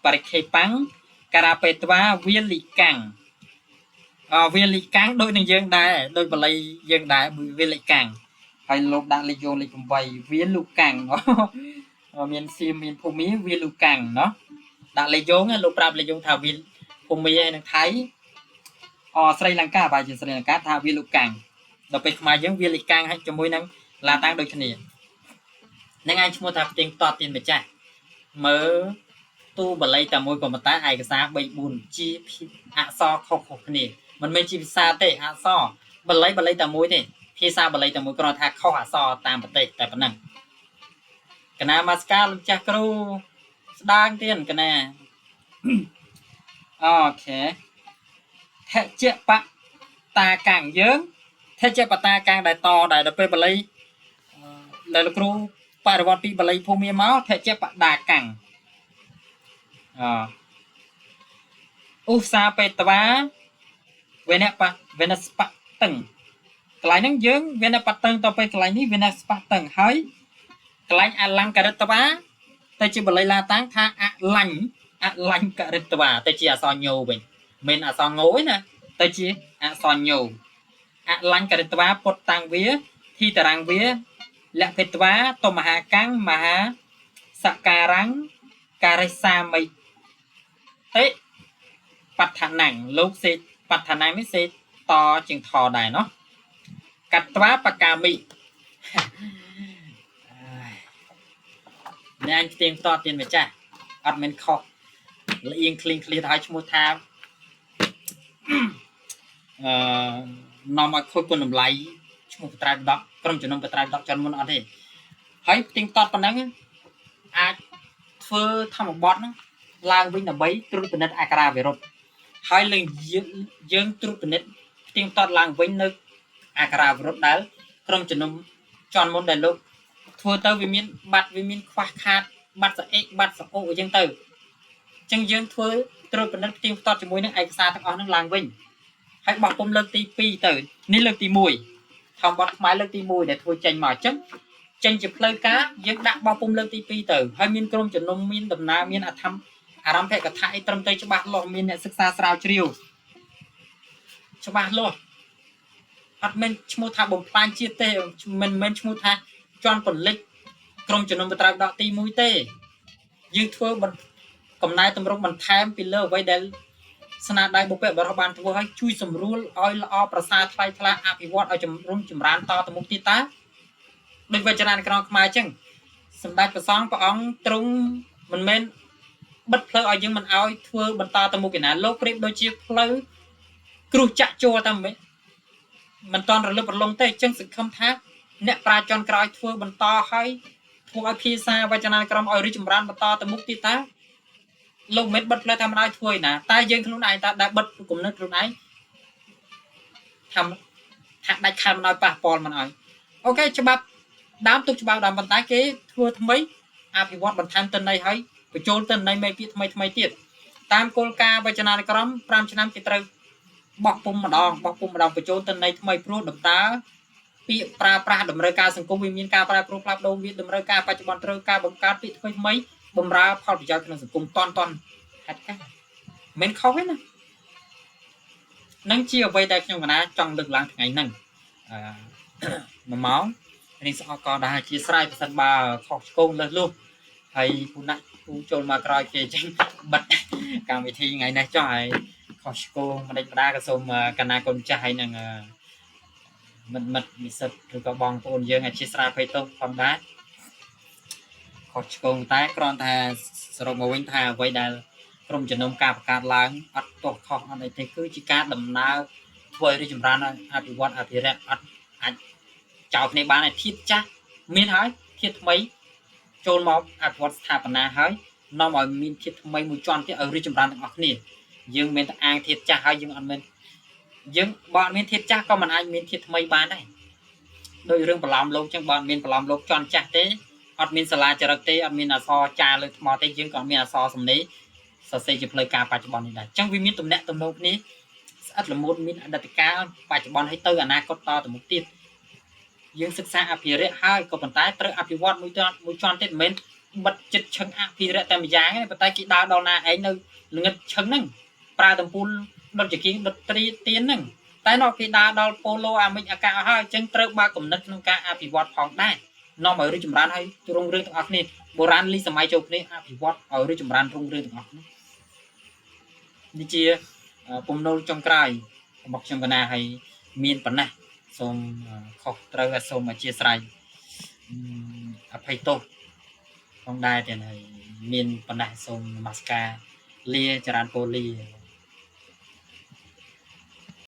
parike pang cara bê toa viên lì cang đôiនឹងយើងដែរដោយបល័យយើងដែរវាលិកាំងហើយលោកដាក់លេខយកលេខ8វាលុកាំងមានសៀមមានភូមិវាលុកាំងเนาะដាក់លេខយកលោកប្រាប់លេខយកថាវាភូមិឯនឹងថៃស្រីលង្កាបាទជាស្រីលង្កាថាវាលុកាំងដល់ពេលខ្មែរយើងវាលិកាំងហើយជាមួយនឹងឡាតាំងដូចគ្នានឹងឯងឈ្មោះថាផ្ទៀងតតទៀនម្ចាស់មើលទូបល័យតែមួយក៏ប៉ុន្តែឯកសារ3 4ជាអក្សរខុសៗគ្នាមិនមែនជាភាសាទេអក្សរបល័យតែមួយទេភាសាបល័យតែមួយគ្រាន់ថាខុសអក្សរតាមប្រទេសតែប៉ុណ្ណឹងកណាមកស្កាលោកចាស់គ្រូស្ដាងទៀតកណាអូខេថេជបតាកាំងយើងថេជបតាកាំងដែលតដែលដល់ពេលបល័យដែលលោកគ្រូបរិវត្តពីបល័យភូមិមកថេជបតាកាំងឧស្សាហ៍បេតវាវេណស្បតឹងកន្លែងហ្នឹងយើងវេណបតឹងទៅពេលកន្លែងនេះវេណស្បតឹងហើយកន្លែងអលង្ការិតវាតែជាបល័យឡាតាំងថាអលង្ការិតវាតែជាអក្សរញោវិញមិនអក្សរងោទេណាតែជាអក្សរញោអលង្ការិតវាពុតតាំងវាធីតារាំងវាលភេតវាតមហាកាំងមហាសការាំងការិសាមិតិបដ្ឋនាំងលោកសេបដ្ឋនាំងនេះសេតជាងថដែរเนาะកត្វាបកាមិអ្នកអញផ្ទៀងផ្ទាត់ទៀនម្ចាស់អត់មែនខុសលៀងឃ្លៀងឃ្លាតឲ្យឈ្មោះថានាំឲ្យខូចគុណតម្លៃឈ្មោះបត្រាយដកក្រុមជំនុំបត្រាយដកចំមុនអត់ទេហើយផ្ទៀងផ្ទាត់ប៉ុណ្ណឹងអាចធ្វើធម្មបទហ្នឹងឡើងវិញដើម្បីត្រួតពិនិត្យអក្ខរាវិរុទ្ធហើយលើយើងត្រួតពិនិត្យផ្ទៀងផ្ទាត់ឡើងវិញនៅអក្ខរាវិរុទ្ធដែលក្រុមជំនុំចន់មុនដែលលោកធ្វើទៅវាមានបាត់វាមានខ្វះខាតបាត់សអេកបាត់សអូអញ្ចឹងទៅអញ្ចឹងយើងធ្វើត្រួតពិនិត្យផ្ទៀងផ្ទាត់ជាមួយនឹងឯកសារទាំងអស់ហ្នឹងឡើងវិញហើយបោះពុំលើកទី2ទៅនេះលើកទី1ធម្មបទខ្មែរលើកទី1ដែលធ្វើចេញមកអញ្ចឹងចេញជាផ្លូវការយើងដាក់បោះពុំលើកទី2ទៅហើយមានក្រុមជំនុំមានដំណើរមានអារម្មណ៍ភកថាអីត្រឹមត្រូវច្បាស់លាស់មានអ្នកសិក្សាស្រាវជ្រាវច្បាស់លាស់អត់មែនឈ្មោះថាបំផ្លាញជាតិទេមិនមែនឈ្មោះថាជន់ពលិចក្រុមជំនុំបត្រាយដកទី1ទេយើងធ្វើកំណែតម្រង់បន្ថែមពីលើអ្វីដែលស្នាដៃបុព្វបុរសបានធ្វើឲ្យជួយសម្រួលឲ្យល្អប្រសើរថ្លៃថ្លាអភិវឌ្ឍឲ្យចម្រើនតទៅមុខទៀតតាដោយវចនានុក្រមខ្មែរអញ្ចឹងសម្ដេចព្រះសង្ឃព្រះអង្គទ្រង់មិនមែនបិទផ្លូវឲ្យយើងមិនឲ្យធ្វើបន្តទៅមុខឯណាលោកប្រៀបដូចជាផ្លូវគ្រោះចាក់ចូលតាមមិនតន់រលឹករលងទេអញ្ចឹងសង្ឃឹមថាអ្នកប្រាជ្ញចុងក្រោយធ្វើបន្តឲ្យធ្វើឲ្យភាសាវចនានុក្រមឲ្យរីកចម្រើនបន្តទៅមុខទៀតតា លោកមិនបិទផ្លែថាមិនឲ្យធ្វើឯណាតែយើងខ្លួនឯងតើដែលបិទគំនិតខ្លួនឯងថាដាច់ខាតមិនឲ្យប៉ះពាល់មិនឲ្យអូខេច្បាប់ដើមទុកច្បាប់ដើមប៉ុន្តែគេធ្វើថ្មីអភិវឌ្ឍបន្ថែមទិន្នន័យឲ្យបញ្ចូលទិន្នន័យមេពាក្យថ្មីទៀតតាមគោលការណ៍វចនានុក្រម5ឆ្នាំគេត្រូវបោះពុំម្ដងបញ្ចូលទិន្នន័យថ្មីព្រោះដំណើរពាក្យប្រើប្រាស់តម្រូវការសង្គមវាមានការប្រែប្រួលផ្លាស់ប្ដូរវាតម្រូវការបច្ចុប្បន្នត្រូវការបង្កើតពាក្យថ្មីបម្រើផលប្រយោជន៍ក្នុងសង្គមតន់ហេតុការមិនខុសទេណានឹងជាអ្វីដែលខ្ញុំកណាចង់លើកឡើងថ្ងៃហ្នឹង1ម៉ោងនេះស្អកក៏ដែរអធិស្ឋានប្រសិនបើខុសឆ្គងលើសលុះហើយពូណាក់ពូចូលមកក្រោយគេអញ្ចឹងបិទកម្មវិធីថ្ងៃនេះចុះហើយខុសឆ្គងមិនដេចម្ដាក៏សូមកណាកូនចាស់ហើយនឹងមិត្តនិស្សិតឬក៏បងប្អូនយើងអធិស្ឋានភ័យទោសផងដែរខុសឆ្គងតែគ្រាន់តែសរុបមកវិញថាអ្វីដែលក្រុមជំនុំការបង្កើតឡើងអត់ទោះខុសអត់អីទេគឺជាការដំណើរធ្វើឲ្យរីកចម្រើនអភិវឌ្ឍអភិរក្សអត់អាចចោលគ្នាបានឲ្យធាតុចាស់មានហើយធាតុថ្មីចូលមកអភិវឌ្ឍស្ថាបនាហើយនាំឲ្យមានធាតុថ្មីមួយជាន់ទៀតឲ្យរីកចម្រើនទាំងអស់គ្នាយើងមិនតែអាងធាតុចាស់ហើយយើងអត់មានយើងបើអត់មានធាតុចាស់ក៏មិនអាចមានធាតុថ្មីបានដែរដោយរឿងប្រឡំលោកចឹងបើអត់មានប្រឡំលោកជាន់ចាស់ទេអត់មានសាលាចរិតទេអត់មានអក្សរចាលើថ្មទេយើងក៏មានអក្សរសំណេរសរសេរជាផ្លូវការបច្ចុប្បន្ននេះដែរអញ្ចឹងវាមានទំនាក់ទំនងគ្នាស្អិតល្មួតមានអតីតកាលបច្ចុប្បន្នហើយទៅអនាគតតទៅមុខទៀតយើងសិក្សាអភិរក្សហើយក៏ប៉ុន្តែត្រូវអភិវឌ្ឍមួយជាន់ទៀតមិនមែនបិទចិត្តឈឹងអភិរក្សតែម្យ៉ាងទេប៉ុន្តែគេដើរដល់ណាឯងនៅល្ងឹតឈឹងហ្នឹងប្រើតំពូលដុតជាគៀងដុតត្រីទៀនហ្នឹងតែដល់គេដើរដល់ប៉ូឡូអាមេរិកអាកាហើយអញ្ចឹងត្រូវបើកគំនិតក្នុងការអភិវឌ្ឍផងដែរនាំឲ្យរីកចម្រើនហើយរុងរឿងទាំងអស់គ្នាបុរាណលីសម័យចូលគ្នាអភិវឌ្ឍឲ្យរីកចម្រើនរុងរឿងទាំងអស់គ្នានេះជាពំនូលចុងក្រោយរបស់ខ្ញុំកណាហើយមានប៉ុណ្ណេះសូមខុសត្រូវសូមអធិស្ឋានអភ័យទោសផងដែរទៀតហើយមានប៉ុណ្ណេះសូមនមស្ការលាចរានពូលា